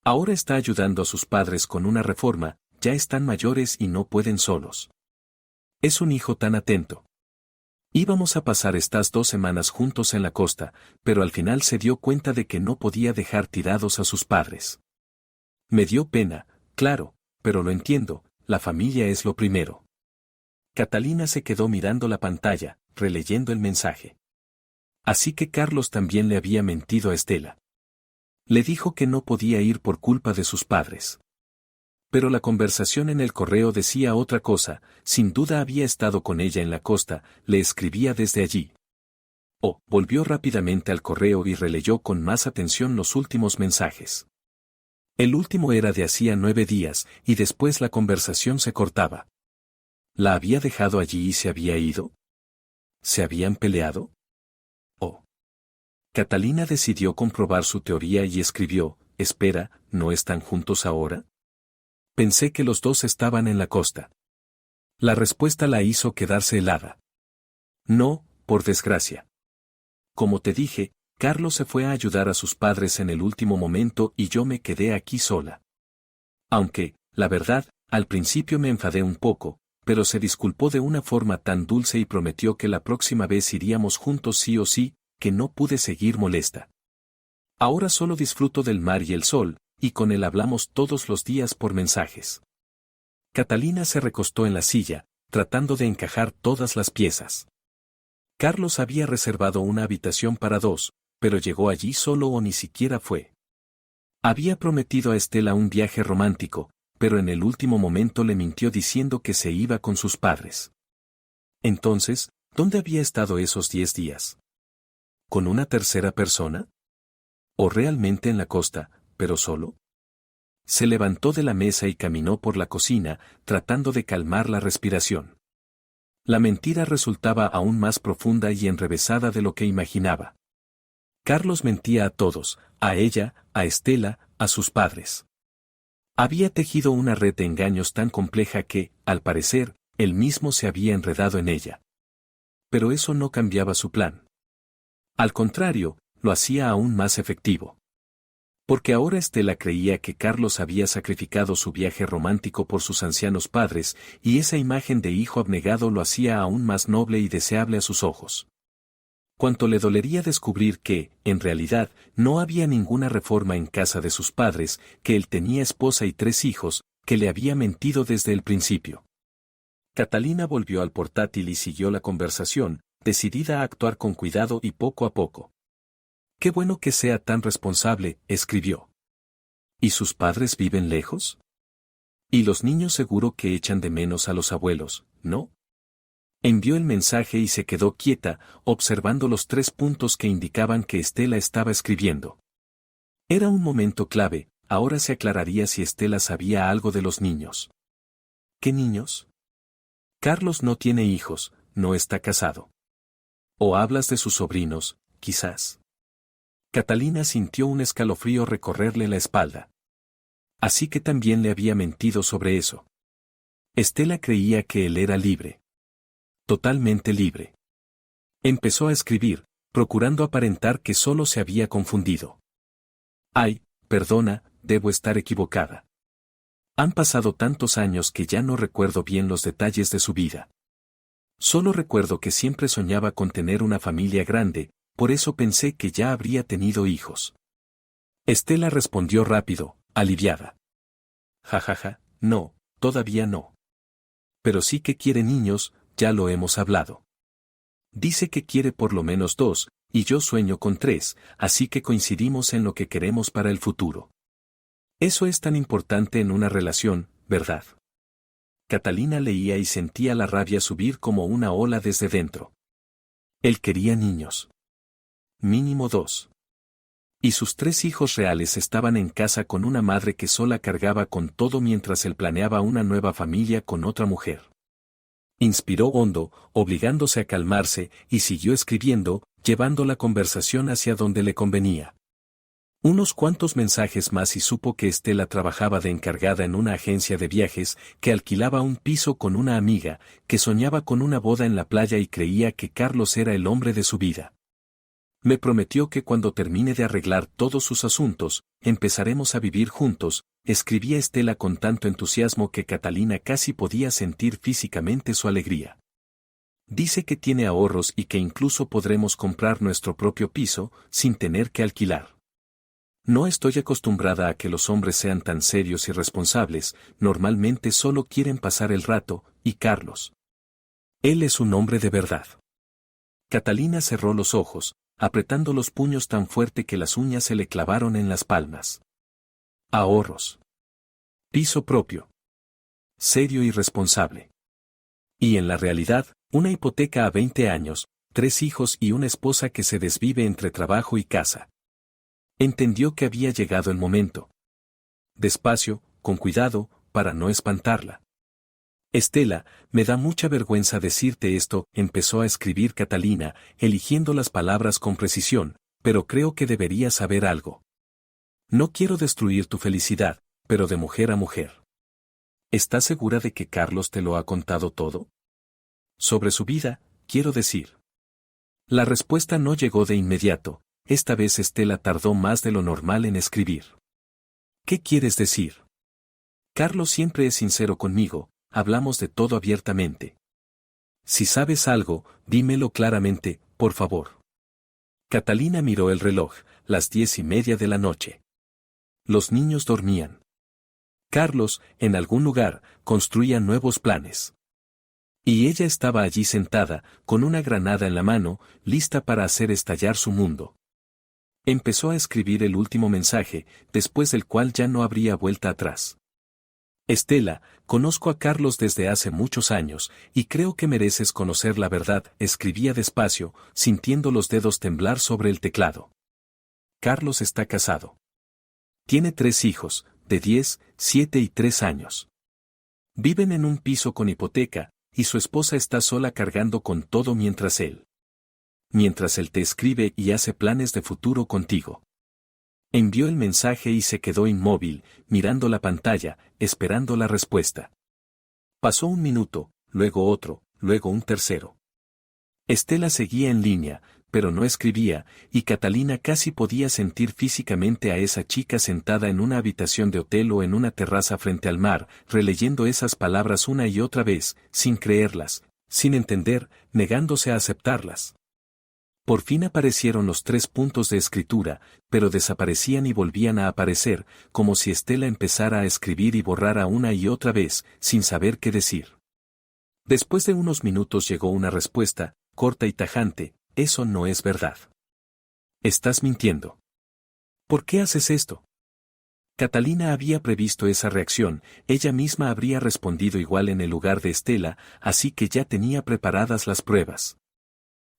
Ahora está ayudando a sus padres con una reforma, ya están mayores y no pueden solos. Es un hijo tan atento. Íbamos a pasar estas 2 semanas juntos en la costa, pero al final se dio cuenta de que no podía dejar tirados a sus padres. Me dio pena, claro, pero lo entiendo, la familia es lo primero. Catalina se quedó mirando la pantalla, releyendo el mensaje. Así que Carlos también le había mentido a Estela. Le dijo que no podía ir por culpa de sus padres. Pero la conversación en el correo decía otra cosa, sin duda había estado con ella en la costa, le escribía desde allí. Volvió rápidamente al correo y releyó con más atención los últimos mensajes. El último era de hacía 9 días, y después la conversación se cortaba. ¿La había dejado allí y se había ido? ¿Se habían peleado? Catalina decidió comprobar su teoría y escribió, espera, ¿no están juntos ahora? Pensé que los dos estaban en la costa. La respuesta la hizo quedarse helada. No, por desgracia. Como te dije, Carlos se fue a ayudar a sus padres en el último momento y yo me quedé aquí sola. Aunque, la verdad, al principio me enfadé un poco, pero se disculpó de una forma tan dulce y prometió que la próxima vez iríamos juntos sí o sí, que no pude seguir molesta. Ahora solo disfruto del mar y el sol, y con él hablamos todos los días por mensajes. Catalina se recostó en la silla, tratando de encajar todas las piezas. Carlos había reservado una habitación para 2, pero llegó allí solo o ni siquiera fue. Había prometido a Estela un viaje romántico, pero en el último momento le mintió diciendo que se iba con sus padres. Entonces, ¿dónde había estado esos 10 días? ¿Con una tercera persona? ¿O realmente en la costa, pero solo? Se levantó de la mesa y caminó por la cocina, tratando de calmar la respiración. La mentira resultaba aún más profunda y enrevesada de lo que imaginaba. Carlos mentía a todos, a ella, a Estela, a sus padres. Había tejido una red de engaños tan compleja que, al parecer, él mismo se había enredado en ella. Pero eso no cambiaba su plan. Al contrario, lo hacía aún más efectivo. Porque ahora Estela creía que Carlos había sacrificado su viaje romántico por sus ancianos padres, y esa imagen de hijo abnegado lo hacía aún más noble y deseable a sus ojos. Cuánto le dolería descubrir que, en realidad, no había ninguna reforma en casa de sus padres, que él tenía esposa y 3 hijos, que le había mentido desde el principio. Catalina volvió al portátil y siguió la conversación, decidida a actuar con cuidado y poco a poco. «Qué bueno que sea tan responsable», escribió. «¿Y sus padres viven lejos? Y los niños seguro que echan de menos a los abuelos, ¿no?». Envió el mensaje y se quedó quieta, observando los 3 puntos que indicaban que Estela estaba escribiendo. Era un momento clave, ahora se aclararía si Estela sabía algo de los niños. ¿Qué niños? Carlos no tiene hijos, no está casado. ¿O hablas de sus sobrinos, quizás? Catalina sintió un escalofrío recorrerle la espalda. Así que también le había mentido sobre eso. Estela creía que él era libre. Totalmente libre. Empezó a escribir, procurando aparentar que solo se había confundido. «Ay, perdona, debo estar equivocada. Han pasado tantos años que ya no recuerdo bien los detalles de su vida. Solo recuerdo que siempre soñaba con tener una familia grande, por eso pensé que ya habría tenido hijos». Estela respondió rápido, aliviada. «Jajaja, no, todavía no. Pero sí que quiere niños, ya lo hemos hablado. Dice que quiere por lo menos 2, y yo sueño con 3, así que coincidimos en lo que queremos para el futuro. Eso es tan importante en una relación, ¿verdad?». Catalina leía y sentía la rabia subir como una ola desde dentro. Él quería niños. Mínimo 2. Y sus 3 hijos reales estaban en casa con una madre que sola cargaba con todo mientras él planeaba una nueva familia con otra mujer. Inspiró hondo, obligándose a calmarse, y siguió escribiendo, llevando la conversación hacia donde le convenía. Unos cuantos mensajes más y supo que Estela trabajaba de encargada en una agencia de viajes, que alquilaba un piso con una amiga, que soñaba con una boda en la playa y creía que Carlos era el hombre de su vida. «Me prometió que cuando termine de arreglar todos sus asuntos, empezaremos a vivir juntos», escribía Estela con tanto entusiasmo que Catalina casi podía sentir físicamente su alegría. «Dice que tiene ahorros y que incluso podremos comprar nuestro propio piso, sin tener que alquilar. No estoy acostumbrada a que los hombres sean tan serios y responsables, normalmente solo quieren pasar el rato, y Carlos. Él es un hombre de verdad». Catalina cerró los ojos, apretando los puños tan fuerte que las uñas se le clavaron en las palmas. Ahorros. Piso propio. Serio y responsable. Y en la realidad, una hipoteca a 20 años, 3 hijos y una esposa que se desvive entre trabajo y casa. Entendió que había llegado el momento. Despacio, con cuidado, para no espantarla. «Estela, me da mucha vergüenza decirte esto», empezó a escribir Catalina, eligiendo las palabras con precisión, «pero creo que deberías saber algo. No quiero destruir tu felicidad, pero de mujer a mujer. ¿Estás segura de que Carlos te lo ha contado todo? Sobre su vida, quiero decir». La respuesta no llegó de inmediato, esta vez Estela tardó más de lo normal en escribir. «¿Qué quieres decir? Carlos siempre es sincero conmigo, hablamos de todo abiertamente. Si sabes algo, dímelo claramente, por favor». Catalina miró el reloj, las 10:30 de la noche. Los niños dormían. Carlos, en algún lugar, construía nuevos planes. Y ella estaba allí sentada, con una granada en la mano, lista para hacer estallar su mundo. Empezó a escribir el último mensaje, después del cual ya no habría vuelta atrás. «Estela, conozco a Carlos desde hace muchos años, y creo que mereces conocer la verdad», escribía despacio, sintiendo los dedos temblar sobre el teclado. «Carlos está casado. Tiene 3 hijos, de 10, 7 y 3 años. Viven en un piso con hipoteca, y su esposa está sola cargando con todo mientras él te escribe y hace planes de futuro contigo». Envió el mensaje y se quedó inmóvil, mirando la pantalla, esperando la respuesta. Pasó un minuto, luego otro, luego un tercero. Estela seguía en línea, pero no escribía, y Catalina casi podía sentir físicamente a esa chica sentada en una habitación de hotel o en una terraza frente al mar, releyendo esas palabras una y otra vez, sin creerlas, sin entender, negándose a aceptarlas. Por fin aparecieron los 3 puntos de escritura, pero desaparecían y volvían a aparecer, como si Estela empezara a escribir y borrara una y otra vez, sin saber qué decir. Después de unos minutos llegó una respuesta, corta y tajante: eso no es verdad. Estás mintiendo. ¿Por qué haces esto? Catalina había previsto esa reacción, ella misma habría respondido igual en el lugar de Estela, así que ya tenía preparadas las pruebas.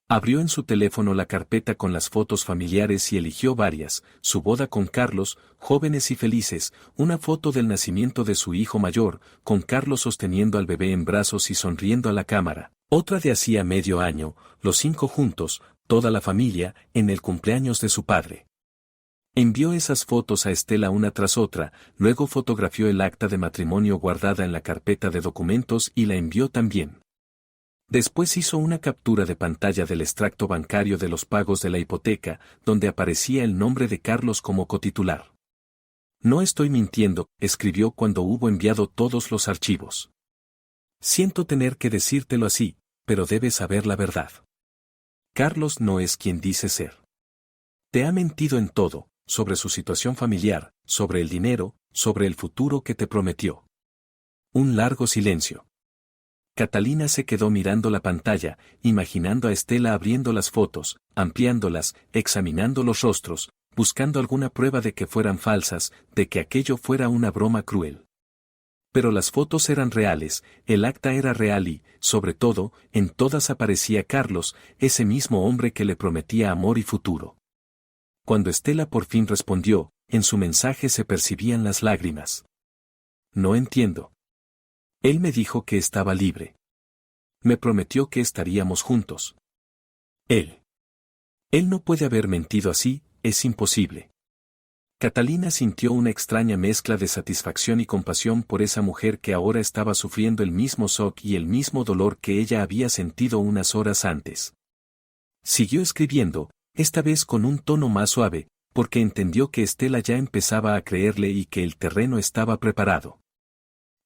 Abrió en su teléfono la carpeta con las fotos familiares y eligió varias: su boda con Carlos, jóvenes y felices, una foto del nacimiento de su hijo mayor, con Carlos sosteniendo al bebé en brazos y sonriendo a la cámara, otra de hacía medio año, los 5 juntos, toda la familia, en el cumpleaños de su padre. Envió esas fotos a Estela una tras otra, luego fotografió el acta de matrimonio guardada en la carpeta de documentos y la envió también. Después hizo una captura de pantalla del extracto bancario de los pagos de la hipoteca, donde aparecía el nombre de Carlos como cotitular. No estoy mintiendo, escribió cuando hubo enviado todos los archivos. Siento tener que decírtelo así, pero debes saber la verdad. Carlos no es quien dice ser. Te ha mentido en todo, sobre su situación familiar, sobre el dinero, sobre el futuro que te prometió. Un largo silencio. Catalina se quedó mirando la pantalla, imaginando a Estela abriendo las fotos, ampliándolas, examinando los rostros, buscando alguna prueba de que fueran falsas, de que aquello fuera una broma cruel. Pero las fotos eran reales, el acta era real y, sobre todo, en todas aparecía Carlos, ese mismo hombre que le prometía amor y futuro. Cuando Estela por fin respondió, en su mensaje se percibían las lágrimas. No entiendo. Él me dijo que estaba libre. Me prometió que estaríamos juntos. Él no puede haber mentido así, es imposible. Catalina sintió una extraña mezcla de satisfacción y compasión por esa mujer que ahora estaba sufriendo el mismo shock y el mismo dolor que ella había sentido unas horas antes. Siguió escribiendo, esta vez con un tono más suave, porque entendió que Estela ya empezaba a creerle y que el terreno estaba preparado.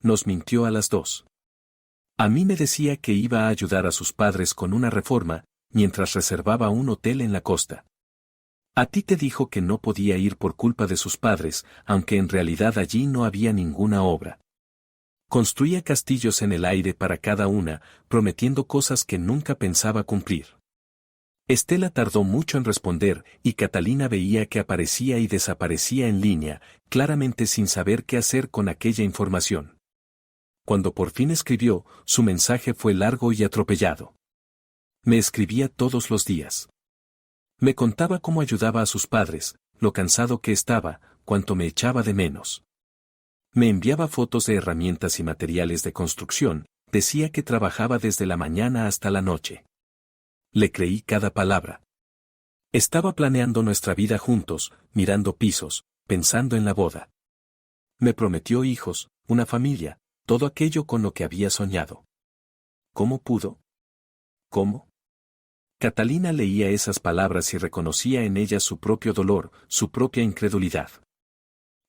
Nos mintió a las dos. A mí me decía que iba a ayudar a sus padres con una reforma, mientras reservaba un hotel en la costa. A ti te dijo que no podía ir por culpa de sus padres, aunque en realidad allí no había ninguna obra. Construía castillos en el aire para cada una, prometiendo cosas que nunca pensaba cumplir. Estela tardó mucho en responder, y Catalina veía que aparecía y desaparecía en línea, claramente sin saber qué hacer con aquella información. Cuando por fin escribió, su mensaje fue largo y atropellado. Me escribía todos los días. Me contaba cómo ayudaba a sus padres, lo cansado que estaba, cuánto me echaba de menos. Me enviaba fotos de herramientas y materiales de construcción, decía que trabajaba desde la mañana hasta la noche. Le creí cada palabra. Estaba planeando nuestra vida juntos, mirando pisos, pensando en la boda. Me prometió hijos, una familia, todo aquello con lo que había soñado. ¿Cómo pudo? ¿Cómo? Catalina leía esas palabras y reconocía en ellas su propio dolor, su propia incredulidad.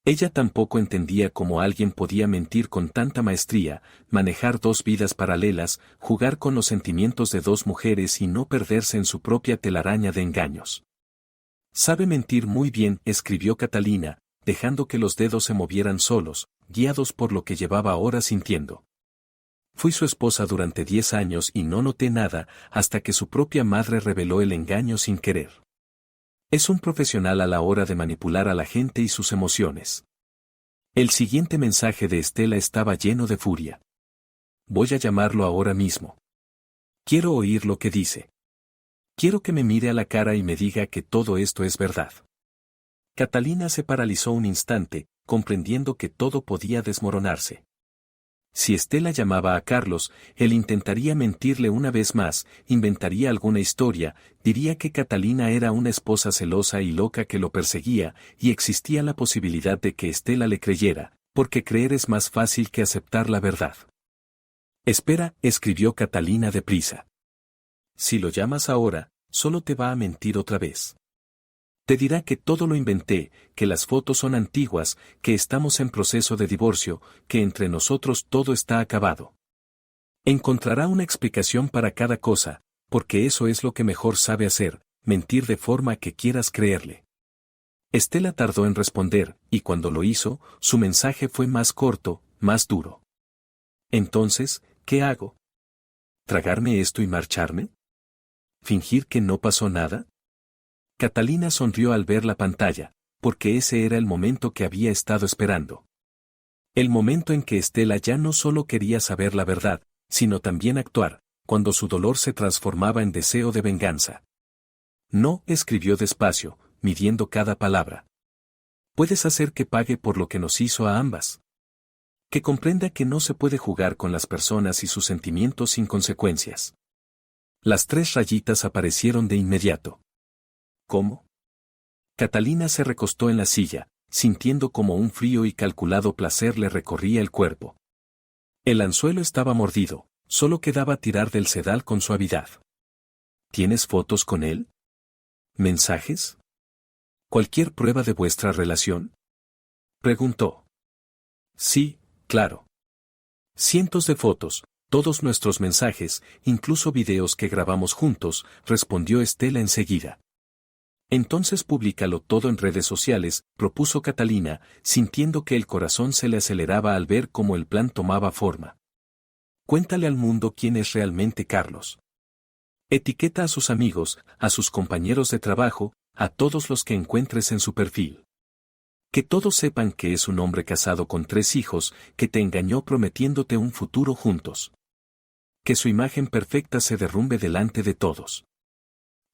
Ella tampoco entendía cómo alguien podía mentir con tanta maestría, manejar 2 vidas paralelas, jugar con los sentimientos de 2 mujeres y no perderse en su propia telaraña de engaños. Sabe mentir muy bien, escribió Catalina, dejando que los dedos se movieran solos, guiados por lo que llevaba horas sintiendo. Fui su esposa durante 10 años y no noté nada, hasta que su propia madre reveló el engaño sin querer. Es un profesional a la hora de manipular a la gente y sus emociones. El siguiente mensaje de Estela estaba lleno de furia. Voy a llamarlo ahora mismo. Quiero oír lo que dice. Quiero que me mire a la cara y me diga que todo esto es verdad. Catalina se paralizó un instante, comprendiendo que todo podía desmoronarse. Si Estela llamaba a Carlos, él intentaría mentirle una vez más, inventaría alguna historia, diría que Catalina era una esposa celosa y loca que lo perseguía, y existía la posibilidad de que Estela le creyera, porque creer es más fácil que aceptar la verdad. Espera, escribió Catalina deprisa. Si lo llamas ahora, solo te va a mentir otra vez. Te dirá que todo lo inventé, que las fotos son antiguas, que estamos en proceso de divorcio, que entre nosotros todo está acabado. Encontrará una explicación para cada cosa, porque eso es lo que mejor sabe hacer, mentir de forma que quieras creerle. Estela tardó en responder, y cuando lo hizo, su mensaje fue más corto, más duro. Entonces, ¿qué hago? ¿Tragarme esto y marcharme? ¿Fingir que no pasó nada? Catalina sonrió al ver la pantalla, porque ese era el momento que había estado esperando. El momento en que Estela ya no solo quería saber la verdad, sino también actuar, cuando su dolor se transformaba en deseo de venganza. No, escribió despacio, midiendo cada palabra. Puedes hacer que pague por lo que nos hizo a ambas. Que comprenda que no se puede jugar con las personas y sus sentimientos sin consecuencias. Las 3 rayitas aparecieron de inmediato. ¿Cómo? Catalina se recostó en la silla, sintiendo como un frío y calculado placer le recorría el cuerpo. El anzuelo estaba mordido, solo quedaba tirar del sedal con suavidad. ¿Tienes fotos con él? ¿Mensajes? ¿Cualquier prueba de vuestra relación? Preguntó. Sí, claro. Cientos de fotos, todos nuestros mensajes, incluso videos que grabamos juntos, respondió Estela enseguida. Entonces públicalo todo en redes sociales, propuso Catalina, sintiendo que el corazón se le aceleraba al ver cómo el plan tomaba forma. Cuéntale al mundo quién es realmente Carlos. Etiqueta a sus amigos, a sus compañeros de trabajo, a todos los que encuentres en su perfil. Que todos sepan que es un hombre casado con 3 hijos, que te engañó prometiéndote un futuro juntos. Que su imagen perfecta se derrumbe delante de todos.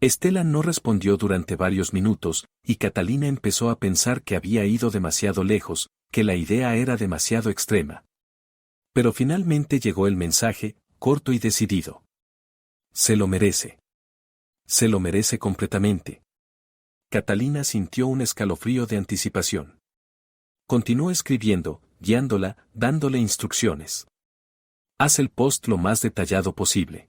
Estela no respondió durante varios minutos, y Catalina empezó a pensar que había ido demasiado lejos, que la idea era demasiado extrema. Pero finalmente llegó el mensaje, corto y decidido. Se lo merece. Se lo merece completamente. Catalina sintió un escalofrío de anticipación. Continuó escribiendo, guiándola, dándole instrucciones. Haz el post lo más detallado posible.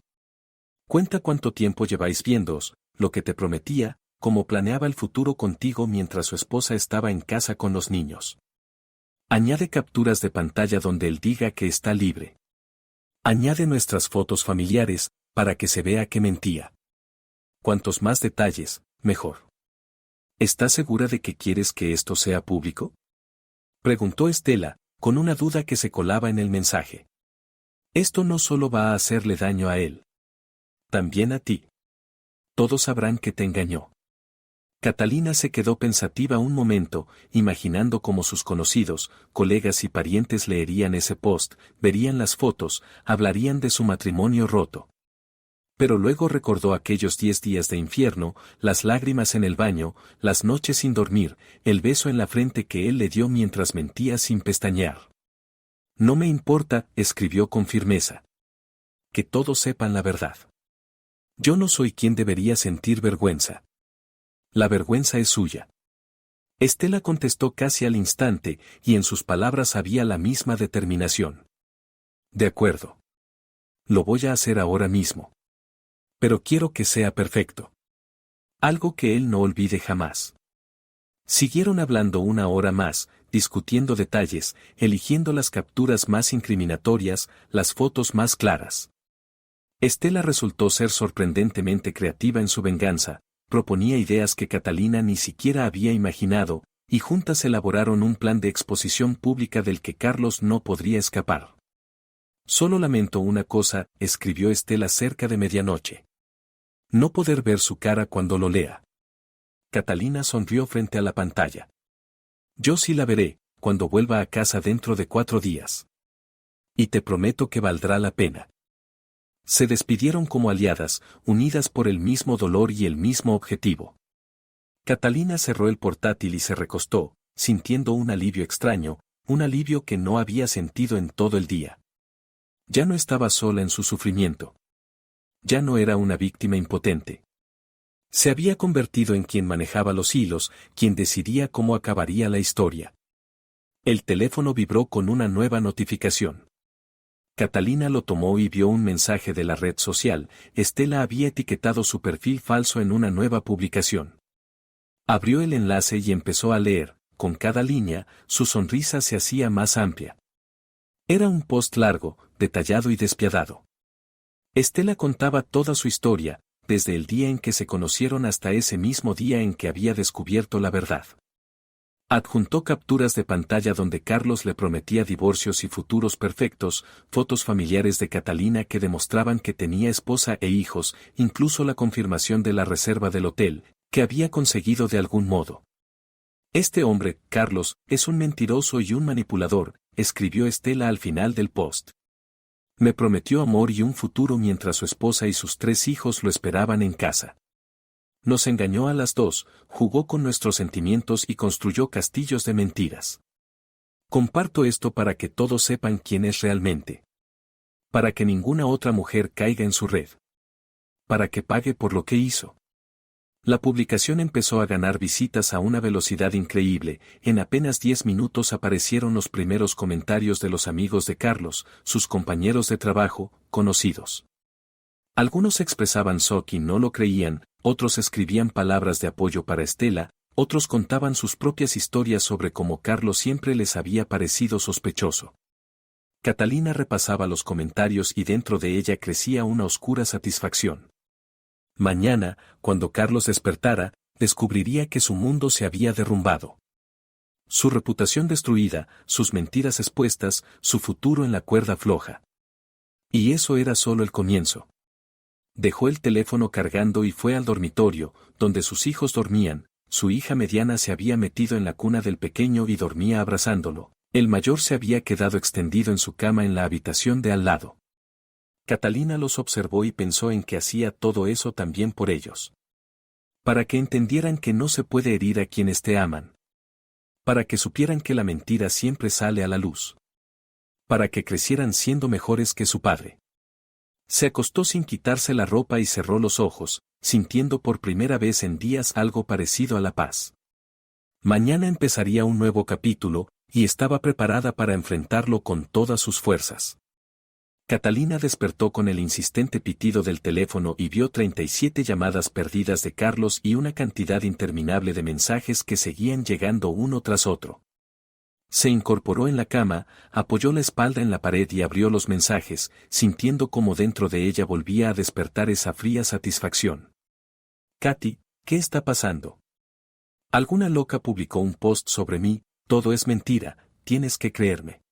Cuenta cuánto tiempo lleváis viéndoos, lo que te prometía, cómo planeaba el futuro contigo mientras su esposa estaba en casa con los niños. Añade capturas de pantalla donde él diga que está libre. Añade nuestras fotos familiares, para que se vea que mentía. Cuantos más detalles, mejor. ¿Estás segura de que quieres que esto sea público? Preguntó Estela, con una duda que se colaba en el mensaje. Esto no solo va a hacerle daño a él. También a ti. Todos sabrán que te engañó. Catalina se quedó pensativa un momento, imaginando cómo sus conocidos, colegas y parientes leerían ese post, verían las fotos, hablarían de su matrimonio roto. Pero luego recordó aquellos 10 días de infierno, las lágrimas en el baño, las noches sin dormir, el beso en la frente que él le dio mientras mentía sin pestañear. No me importa, escribió con firmeza. Que todos sepan la verdad. Yo no soy quien debería sentir vergüenza. La vergüenza es suya. Estela contestó casi al instante, y en sus palabras había la misma determinación. De acuerdo. Lo voy a hacer ahora mismo. Pero quiero que sea perfecto. Algo que él no olvide jamás. Siguieron hablando 1 hora más, discutiendo detalles, eligiendo las capturas más incriminatorias, las fotos más claras. Estela resultó ser sorprendentemente creativa en su venganza, proponía ideas que Catalina ni siquiera había imaginado, y juntas elaboraron un plan de exposición pública del que Carlos no podría escapar. Solo lamento una cosa, escribió Estela cerca de medianoche. No poder ver su cara cuando lo lea. Catalina sonrió frente a la pantalla. Yo sí la veré, cuando vuelva a casa dentro de 4 días. Y te prometo que valdrá la pena. Se despidieron como aliadas, unidas por el mismo dolor y el mismo objetivo. Catalina cerró el portátil y se recostó, sintiendo un alivio extraño, un alivio que no había sentido en todo el día. Ya no estaba sola en su sufrimiento. Ya no era una víctima impotente. Se había convertido en quien manejaba los hilos, quien decidía cómo acabaría la historia. El teléfono vibró con una nueva notificación. Catalina lo tomó y vio un mensaje de la red social. Estela había etiquetado su perfil falso en una nueva publicación. Abrió el enlace y empezó a leer, con cada línea, su sonrisa se hacía más amplia. Era un post largo, detallado y despiadado. Estela contaba toda su historia, desde el día en que se conocieron hasta ese mismo día en que había descubierto la verdad. Adjuntó capturas de pantalla donde Carlos le prometía divorcios y futuros perfectos, fotos familiares de Catalina que demostraban que tenía esposa e hijos, incluso la confirmación de la reserva del hotel, que había conseguido de algún modo. Este hombre, Carlos, es un mentiroso y un manipulador, escribió Estela al final del post. Me prometió amor y un futuro mientras su esposa y sus 3 hijos lo esperaban en casa. Nos engañó a las 2, jugó con nuestros sentimientos y construyó castillos de mentiras. Comparto esto para que todos sepan quién es realmente. Para que ninguna otra mujer caiga en su red. Para que pague por lo que hizo. La publicación empezó a ganar visitas a una velocidad increíble, en apenas 10 minutos aparecieron los primeros comentarios de los amigos de Carlos, sus compañeros de trabajo, conocidos. Algunos expresaban shock y no lo creían, otros escribían palabras de apoyo para Estela, otros contaban sus propias historias sobre cómo Carlos siempre les había parecido sospechoso. Catalina repasaba los comentarios y dentro de ella crecía una oscura satisfacción. Mañana, cuando Carlos despertara, descubriría que su mundo se había derrumbado. Su reputación destruida, sus mentiras expuestas, su futuro en la cuerda floja. Y eso era solo el comienzo. Dejó el teléfono cargando y fue al dormitorio, donde sus hijos dormían, su hija mediana se había metido en la cuna del pequeño y dormía abrazándolo, el mayor se había quedado extendido en su cama en la habitación de al lado. Catalina los observó y pensó en que hacía todo eso también por ellos. Para que entendieran que no se puede herir a quienes te aman. Para que supieran que la mentira siempre sale a la luz. Para que crecieran siendo mejores que su padre. Se acostó sin quitarse la ropa y cerró los ojos, sintiendo por primera vez en días algo parecido a la paz. Mañana empezaría un nuevo capítulo, y estaba preparada para enfrentarlo con todas sus fuerzas. Catalina despertó con el insistente pitido del teléfono y vio 37 llamadas perdidas de Carlos y una cantidad interminable de mensajes que seguían llegando uno tras otro. Se incorporó en la cama, apoyó la espalda en la pared y abrió los mensajes, sintiendo cómo dentro de ella volvía a despertar esa fría satisfacción. Katy, ¿qué está pasando? Alguna loca publicó un post sobre mí, todo es mentira, tienes que creerme.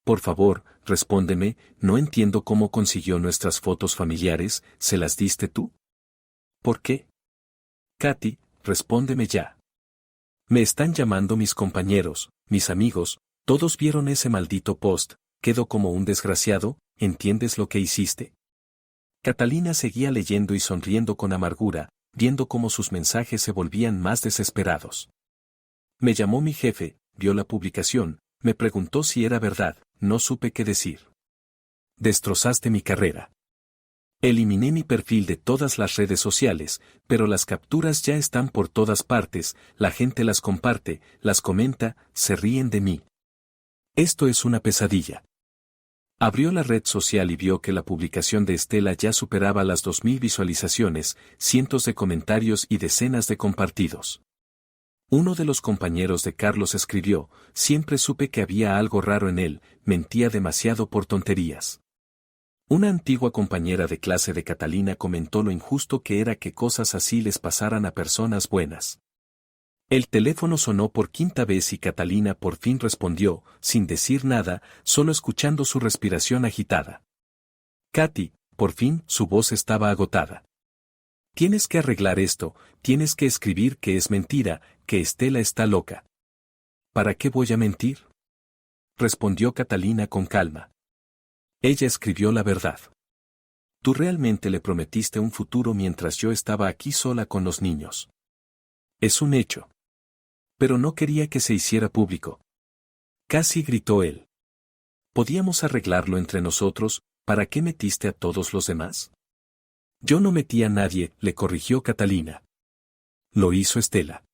Por favor, respóndeme, no entiendo cómo consiguió nuestras fotos familiares, ¿se las diste tú? ¿Por qué? Katy, respóndeme ya. Me están llamando mis compañeros, mis amigos, todos vieron ese maldito post, quedo como un desgraciado, ¿entiendes lo que hiciste? Catalina seguía leyendo y sonriendo con amargura, viendo cómo sus mensajes se volvían más desesperados. Me llamó mi jefe, vio la publicación, me preguntó si era verdad, no supe qué decir. Destrozaste mi carrera. Eliminé mi perfil de todas las redes sociales, pero las capturas ya están por todas partes, la gente las comparte, las comenta, se ríen de mí. Esto es una pesadilla. Abrió la red social y vio que la publicación de Estela ya superaba las 2000 visualizaciones, cientos de comentarios y decenas de compartidos. Uno de los compañeros de Carlos escribió, siempre supe que había algo raro en él, mentía demasiado por tonterías. Una antigua compañera de clase de Catalina comentó lo injusto que era que cosas así les pasaran a personas buenas. El teléfono sonó por 5ª vez y Catalina por fin respondió, sin decir nada, solo escuchando su respiración agitada. Katy, por fin, su voz estaba agotada. Tienes que arreglar esto, tienes que escribir que es mentira, que Estela está loca. ¿Para qué voy a mentir? Respondió Catalina con calma. Ella escribió la verdad. Tú realmente le prometiste un futuro mientras yo estaba aquí sola con los niños. Es un hecho. Pero no quería que se hiciera público. Casi gritó él. Podíamos arreglarlo entre nosotros, ¿para qué metiste a todos los demás? Yo no metí a nadie, le corrigió Catalina. Lo hizo Estela.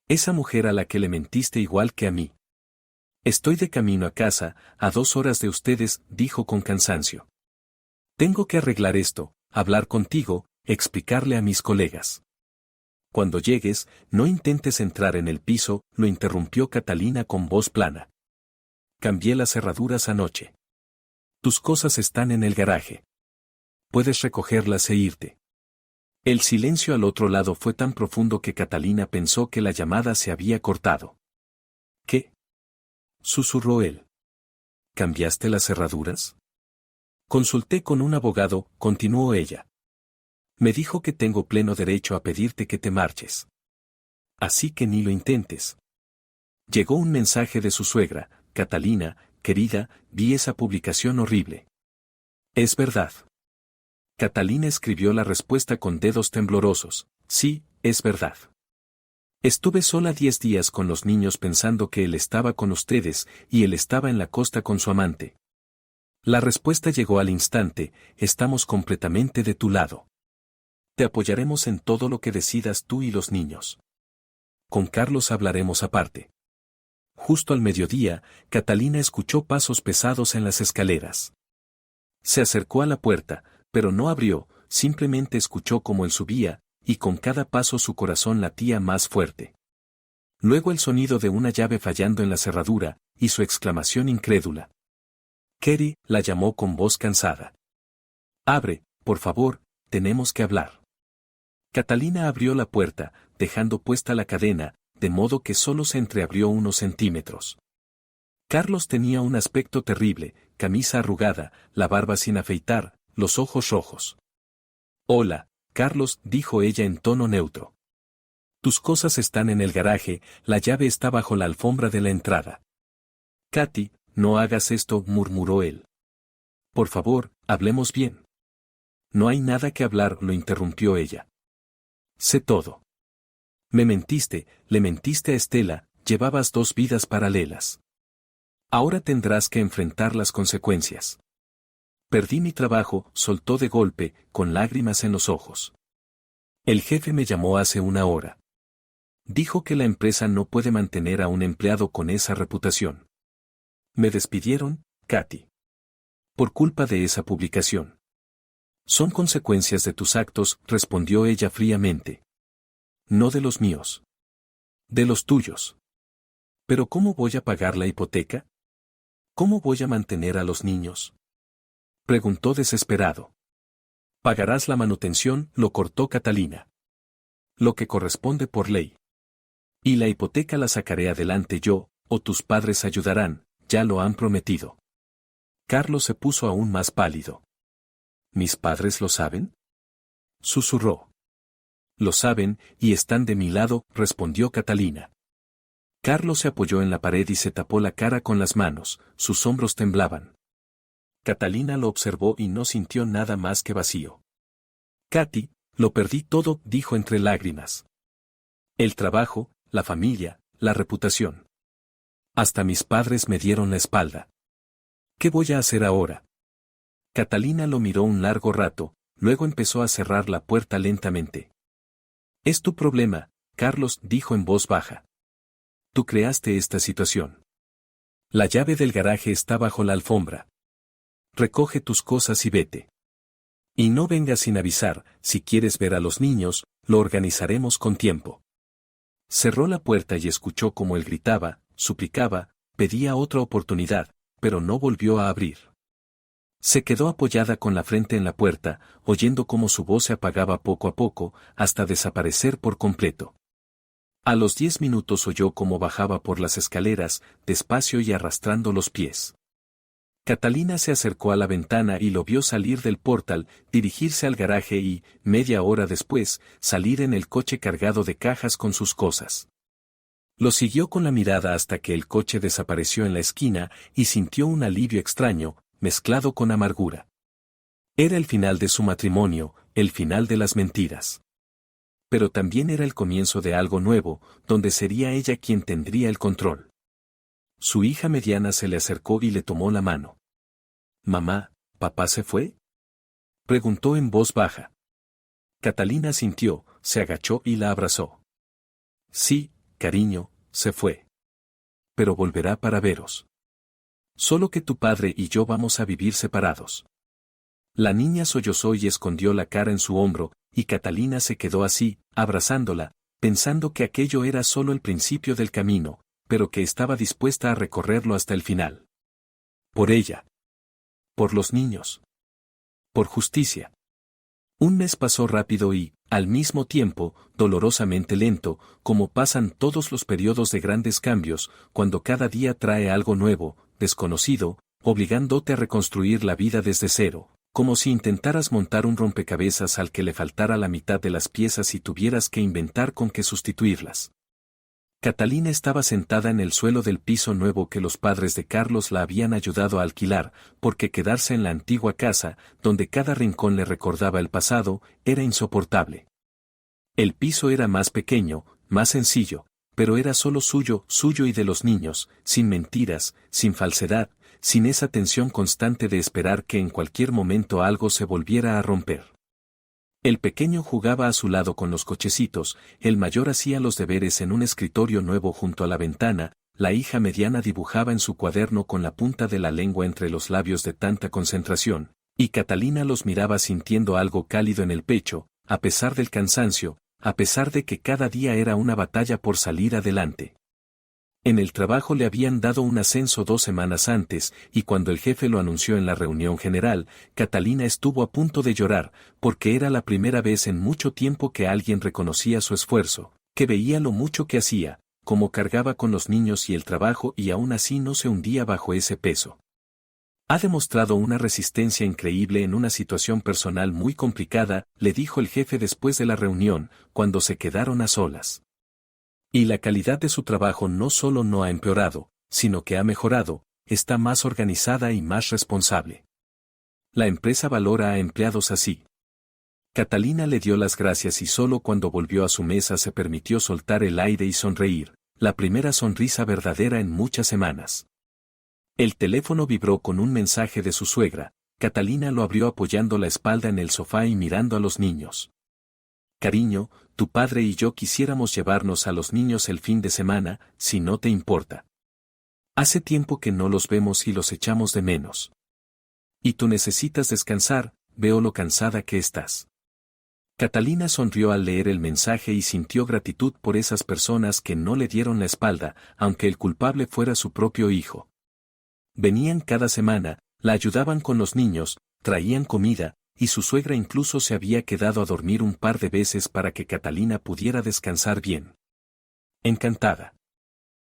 Esa mujer a la que le mentiste igual que a mí. Estoy de camino a casa, a 2 horas de ustedes, dijo con cansancio. Tengo que arreglar esto, hablar contigo, explicarle a mis colegas. Cuando llegues, no intentes entrar en el piso, lo interrumpió Catalina con voz plana. Cambié las cerraduras anoche. Tus cosas están en el garaje. Puedes recogerlas e irte. El silencio al otro lado fue tan profundo que Catalina pensó que la llamada se había cortado. susurró él. ¿Cambiaste las cerraduras? Consulté con un abogado, continuó ella. Me dijo que tengo pleno derecho a pedirte que te marches. Así que ni lo intentes. Llegó un mensaje de su suegra: Catalina, querida, vi esa publicación horrible. Es verdad. Catalina escribió la respuesta con dedos temblorosos: sí, es verdad. Estuve sola 10 días con los niños pensando que él estaba con ustedes y él estaba en la costa con su amante. La respuesta llegó al instante: estamos completamente de tu lado. Te apoyaremos en todo lo que decidas tú y los niños. Con Carlos hablaremos aparte. Justo al mediodía, Catalina escuchó pasos pesados en las escaleras. Se acercó a la puerta, pero no abrió, simplemente escuchó cómo él subía, y con cada paso su corazón latía más fuerte. Luego el sonido de una llave fallando en la cerradura, y su exclamación incrédula. Kerry la llamó con voz cansada. Abre, por favor, tenemos que hablar. Catalina abrió la puerta, dejando puesta la cadena, de modo que solo se entreabrió unos centímetros. Carlos tenía un aspecto terrible: camisa arrugada, la barba sin afeitar, los ojos rojos. Hola, Carlos, dijo ella en tono neutro. Tus cosas están en el garaje, la llave está bajo la alfombra de la entrada. Katy, no hagas esto, murmuró él. Por favor, hablemos bien. No hay nada que hablar, lo interrumpió ella. Sé todo. Me mentiste, le mentiste a Estela, llevabas 2 vidas paralelas. Ahora tendrás que enfrentar las consecuencias. Perdí mi trabajo, soltó de golpe, con lágrimas en los ojos. El jefe me llamó hace 1 hora. Dijo que la empresa no puede mantener a un empleado con esa reputación. Me despidieron, Katy. Por culpa de esa publicación. Son consecuencias de tus actos, respondió ella fríamente. No de los míos. De los tuyos. ¿Pero cómo voy a pagar la hipoteca? ¿Cómo voy a mantener a los niños? Preguntó desesperado. Pagarás la manutención, lo cortó Catalina. Lo que corresponde por ley. Y la hipoteca la sacaré adelante yo, o tus padres ayudarán, ya lo han prometido. Carlos se puso aún más pálido. ¿Mis padres lo saben? Susurró. Lo saben, y están de mi lado, respondió Catalina. Carlos se apoyó en la pared y se tapó la cara con las manos, sus hombros temblaban. Catalina lo observó y no sintió nada más que vacío. Katy, lo perdí todo, dijo entre lágrimas. El trabajo, la familia, la reputación. Hasta mis padres me dieron la espalda. ¿Qué voy a hacer ahora? Catalina lo miró un largo rato, luego empezó a cerrar la puerta lentamente. Es tu problema, Carlos, dijo en voz baja. Tú creaste esta situación. La llave del garaje está bajo la alfombra. Recoge tus cosas y vete. Y no vengas sin avisar, si quieres ver a los niños, lo organizaremos con tiempo. Cerró la puerta y escuchó cómo él gritaba, suplicaba, pedía otra oportunidad, pero no volvió a abrir. Se quedó apoyada con la frente en la puerta, oyendo cómo su voz se apagaba poco a poco, hasta desaparecer por completo. A los 10 minutos oyó cómo bajaba por las escaleras, despacio y arrastrando los pies. Catalina se acercó a la ventana y lo vio salir del portal, dirigirse al garaje y, media hora después, salir en el coche cargado de cajas con sus cosas. Lo siguió con la mirada hasta que el coche desapareció en la esquina y sintió un alivio extraño, mezclado con amargura. Era el final de su matrimonio, el final de las mentiras. Pero también era el comienzo de algo nuevo, donde sería ella quien tendría el control. Su hija mediana se le acercó y le tomó la mano. «Mamá, ¿papá se fue?», preguntó en voz baja. Catalina sintió, se agachó y la abrazó. «Sí, cariño, se fue. Pero volverá para veros. Solo que tu padre y yo vamos a vivir separados». La niña sollozó y escondió la cara en su hombro, y Catalina se quedó así, abrazándola, pensando que aquello era solo el principio del camino, pero que estaba dispuesta a recorrerlo hasta el final. Por ella. Por los niños. Por justicia. Un mes pasó rápido y, al mismo tiempo, dolorosamente lento, como pasan todos los periodos de grandes cambios, cuando cada día trae algo nuevo, desconocido, obligándote a reconstruir la vida desde cero, como si intentaras montar un rompecabezas al que le faltara la mitad de las piezas y tuvieras que inventar con qué sustituirlas. Catalina estaba sentada en el suelo del piso nuevo que los padres de Carlos la habían ayudado a alquilar, porque quedarse en la antigua casa, donde cada rincón le recordaba el pasado, era insoportable. El piso era más pequeño, más sencillo, pero era solo suyo, suyo y de los niños, sin mentiras, sin falsedad, sin esa tensión constante de esperar que en cualquier momento algo se volviera a romper. El pequeño jugaba a su lado con los cochecitos, el mayor hacía los deberes en un escritorio nuevo junto a la ventana, la hija mediana dibujaba en su cuaderno con la punta de la lengua entre los labios de tanta concentración, y Catalina los miraba sintiendo algo cálido en el pecho, a pesar del cansancio, a pesar de que cada día era una batalla por salir adelante. En el trabajo le habían dado un ascenso 2 semanas antes, y cuando el jefe lo anunció en la reunión general, Catalina estuvo a punto de llorar, porque era la primera vez en mucho tiempo que alguien reconocía su esfuerzo, que veía lo mucho que hacía, cómo cargaba con los niños y el trabajo y aún así no se hundía bajo ese peso. Ha demostrado una resistencia increíble en una situación personal muy complicada, le dijo el jefe después de la reunión, cuando se quedaron a solas. Y la calidad de su trabajo no solo no ha empeorado, sino que ha mejorado, está más organizada y más responsable. La empresa valora a empleados así. Catalina le dio las gracias y solo cuando volvió a su mesa se permitió soltar el aire y sonreír, la primera sonrisa verdadera en muchas semanas. El teléfono vibró con un mensaje de su suegra. Catalina lo abrió apoyando la espalda en el sofá y mirando a los niños. Cariño, tu padre y yo quisiéramos llevarnos a los niños el fin de semana, si no te importa. Hace tiempo que no los vemos y los echamos de menos. Y tú necesitas descansar, veo lo cansada que estás. Catalina sonrió al leer el mensaje y sintió gratitud por esas personas que no le dieron la espalda, aunque el culpable fuera su propio hijo. Venían cada semana, la ayudaban con los niños, traían comida, y su suegra incluso se había quedado a dormir un par de veces para que Catalina pudiera descansar bien. Encantada.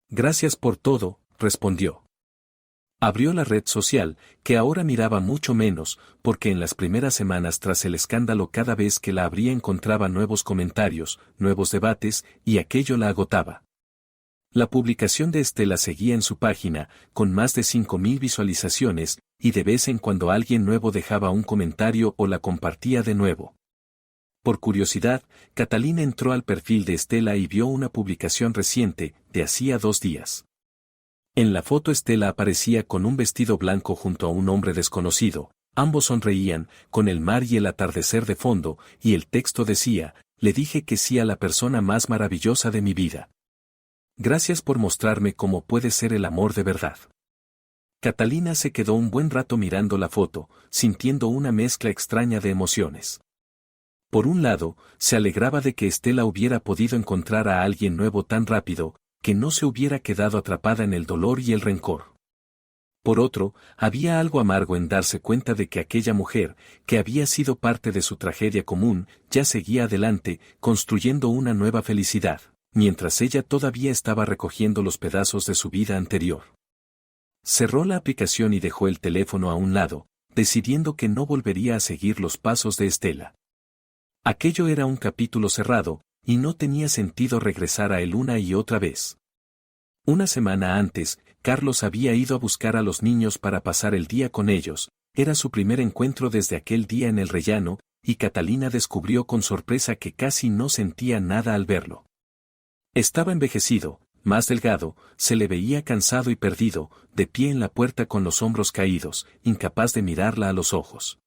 Gracias por todo, respondió. Abrió la red social, que ahora miraba mucho menos, porque en las primeras semanas tras el escándalo cada vez que la abría encontraba nuevos comentarios, nuevos debates, y aquello la agotaba. La publicación de Estela seguía en su página, con más de 5.000 visualizaciones, y de vez en cuando alguien nuevo dejaba un comentario o la compartía de nuevo. Por curiosidad, Catalina entró al perfil de Estela y vio una publicación reciente, de hacía 2 días. En la foto Estela aparecía con un vestido blanco junto a un hombre desconocido, ambos sonreían, con el mar y el atardecer de fondo, y el texto decía, le dije que sí a la persona más maravillosa de mi vida. Gracias por mostrarme cómo puede ser el amor de verdad. Catalina se quedó un buen rato mirando la foto, sintiendo una mezcla extraña de emociones. Por un lado, se alegraba de que Estela hubiera podido encontrar a alguien nuevo tan rápido, que no se hubiera quedado atrapada en el dolor y el rencor. Por otro, había algo amargo en darse cuenta de que aquella mujer, que había sido parte de su tragedia común, ya seguía adelante, construyendo una nueva felicidad, mientras ella todavía estaba recogiendo los pedazos de su vida anterior. Cerró la aplicación y dejó el teléfono a un lado, decidiendo que no volvería a seguir los pasos de Estela. Aquello era un capítulo cerrado, y no tenía sentido regresar a él una y otra vez. Una semana antes, Carlos había ido a buscar a los niños para pasar el día con ellos, era su primer encuentro desde aquel día en el rellano, y Catalina descubrió con sorpresa que casi no sentía nada al verlo. Estaba envejecido, más delgado, se le veía cansado y perdido, de pie en la puerta con los hombros caídos, incapaz de mirarla a los ojos.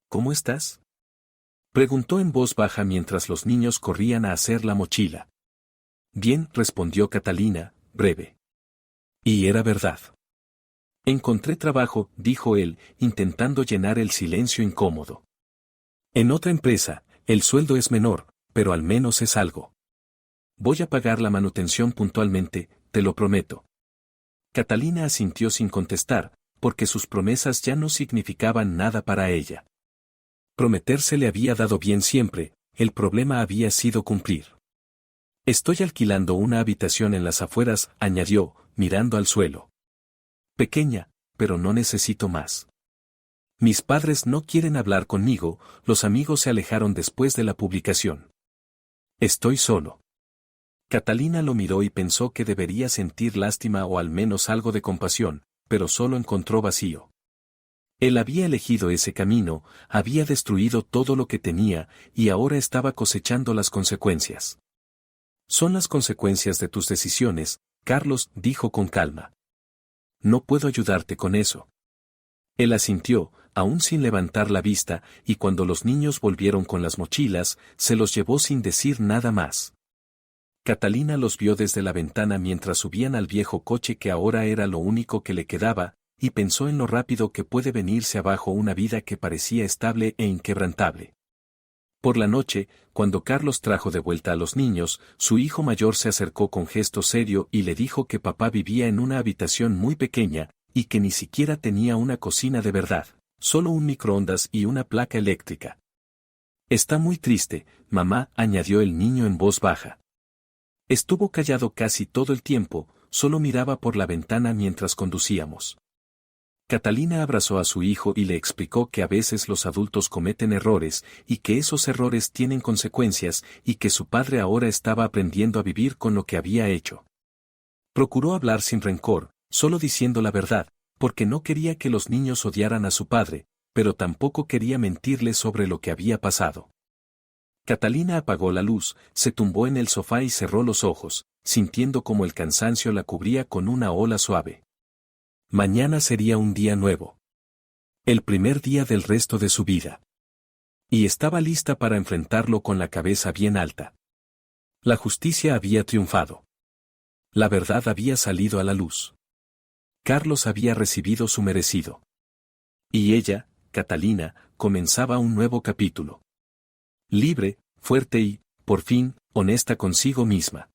¿Cómo estás?, preguntó en voz baja mientras los niños corrían a hacer la mochila. Bien, respondió Catalina, breve. Y era verdad. Encontré trabajo, dijo él, intentando llenar el silencio incómodo. En otra empresa, el sueldo es menor, pero al menos es algo. Voy a pagar la manutención puntualmente, te lo prometo. Catalina asintió sin contestar, porque sus promesas ya no significaban nada para ella. Prometerse le había dado bien siempre, el problema había sido cumplir. Estoy alquilando una habitación en las afueras, añadió, mirando al suelo. Pequeña, pero no necesito más. Mis padres no quieren hablar conmigo, los amigos se alejaron después de la publicación. Estoy solo. Catalina lo miró y pensó que debería sentir lástima o al menos algo de compasión, pero solo encontró vacío. Él había elegido ese camino, había destruido todo lo que tenía, y ahora estaba cosechando las consecuencias. Son las consecuencias de tus decisiones, Carlos, dijo con calma. No puedo ayudarte con eso. Él asintió, aún sin levantar la vista, y cuando los niños volvieron con las mochilas, se los llevó sin decir nada más. Catalina los vio desde la ventana mientras subían al viejo coche que ahora era lo único que le quedaba, y pensó en lo rápido que puede venirse abajo una vida que parecía estable e inquebrantable. Por la noche, cuando Carlos trajo de vuelta a los niños, su hijo mayor se acercó con gesto serio y le dijo que papá vivía en una habitación muy pequeña, y que ni siquiera tenía una cocina de verdad, solo un microondas y una placa eléctrica. Está muy triste, mamá, añadió el niño en voz baja. Estuvo callado casi todo el tiempo, solo miraba por la ventana mientras conducíamos. Catalina abrazó a su hijo y le explicó que a veces los adultos cometen errores, y que esos errores tienen consecuencias, y que su padre ahora estaba aprendiendo a vivir con lo que había hecho. Procuró hablar sin rencor, solo diciendo la verdad, porque no quería que los niños odiaran a su padre, pero tampoco quería mentirles sobre lo que había pasado. Catalina apagó la luz, se tumbó en el sofá y cerró los ojos, sintiendo como el cansancio la cubría con una ola suave. Mañana sería un día nuevo. El primer día del resto de su vida. Y estaba lista para enfrentarlo con la cabeza bien alta. La justicia había triunfado. La verdad había salido a la luz. Carlos había recibido su merecido. Y ella, Catalina, comenzaba un nuevo capítulo. Libre, fuerte y, por fin, honesta consigo misma.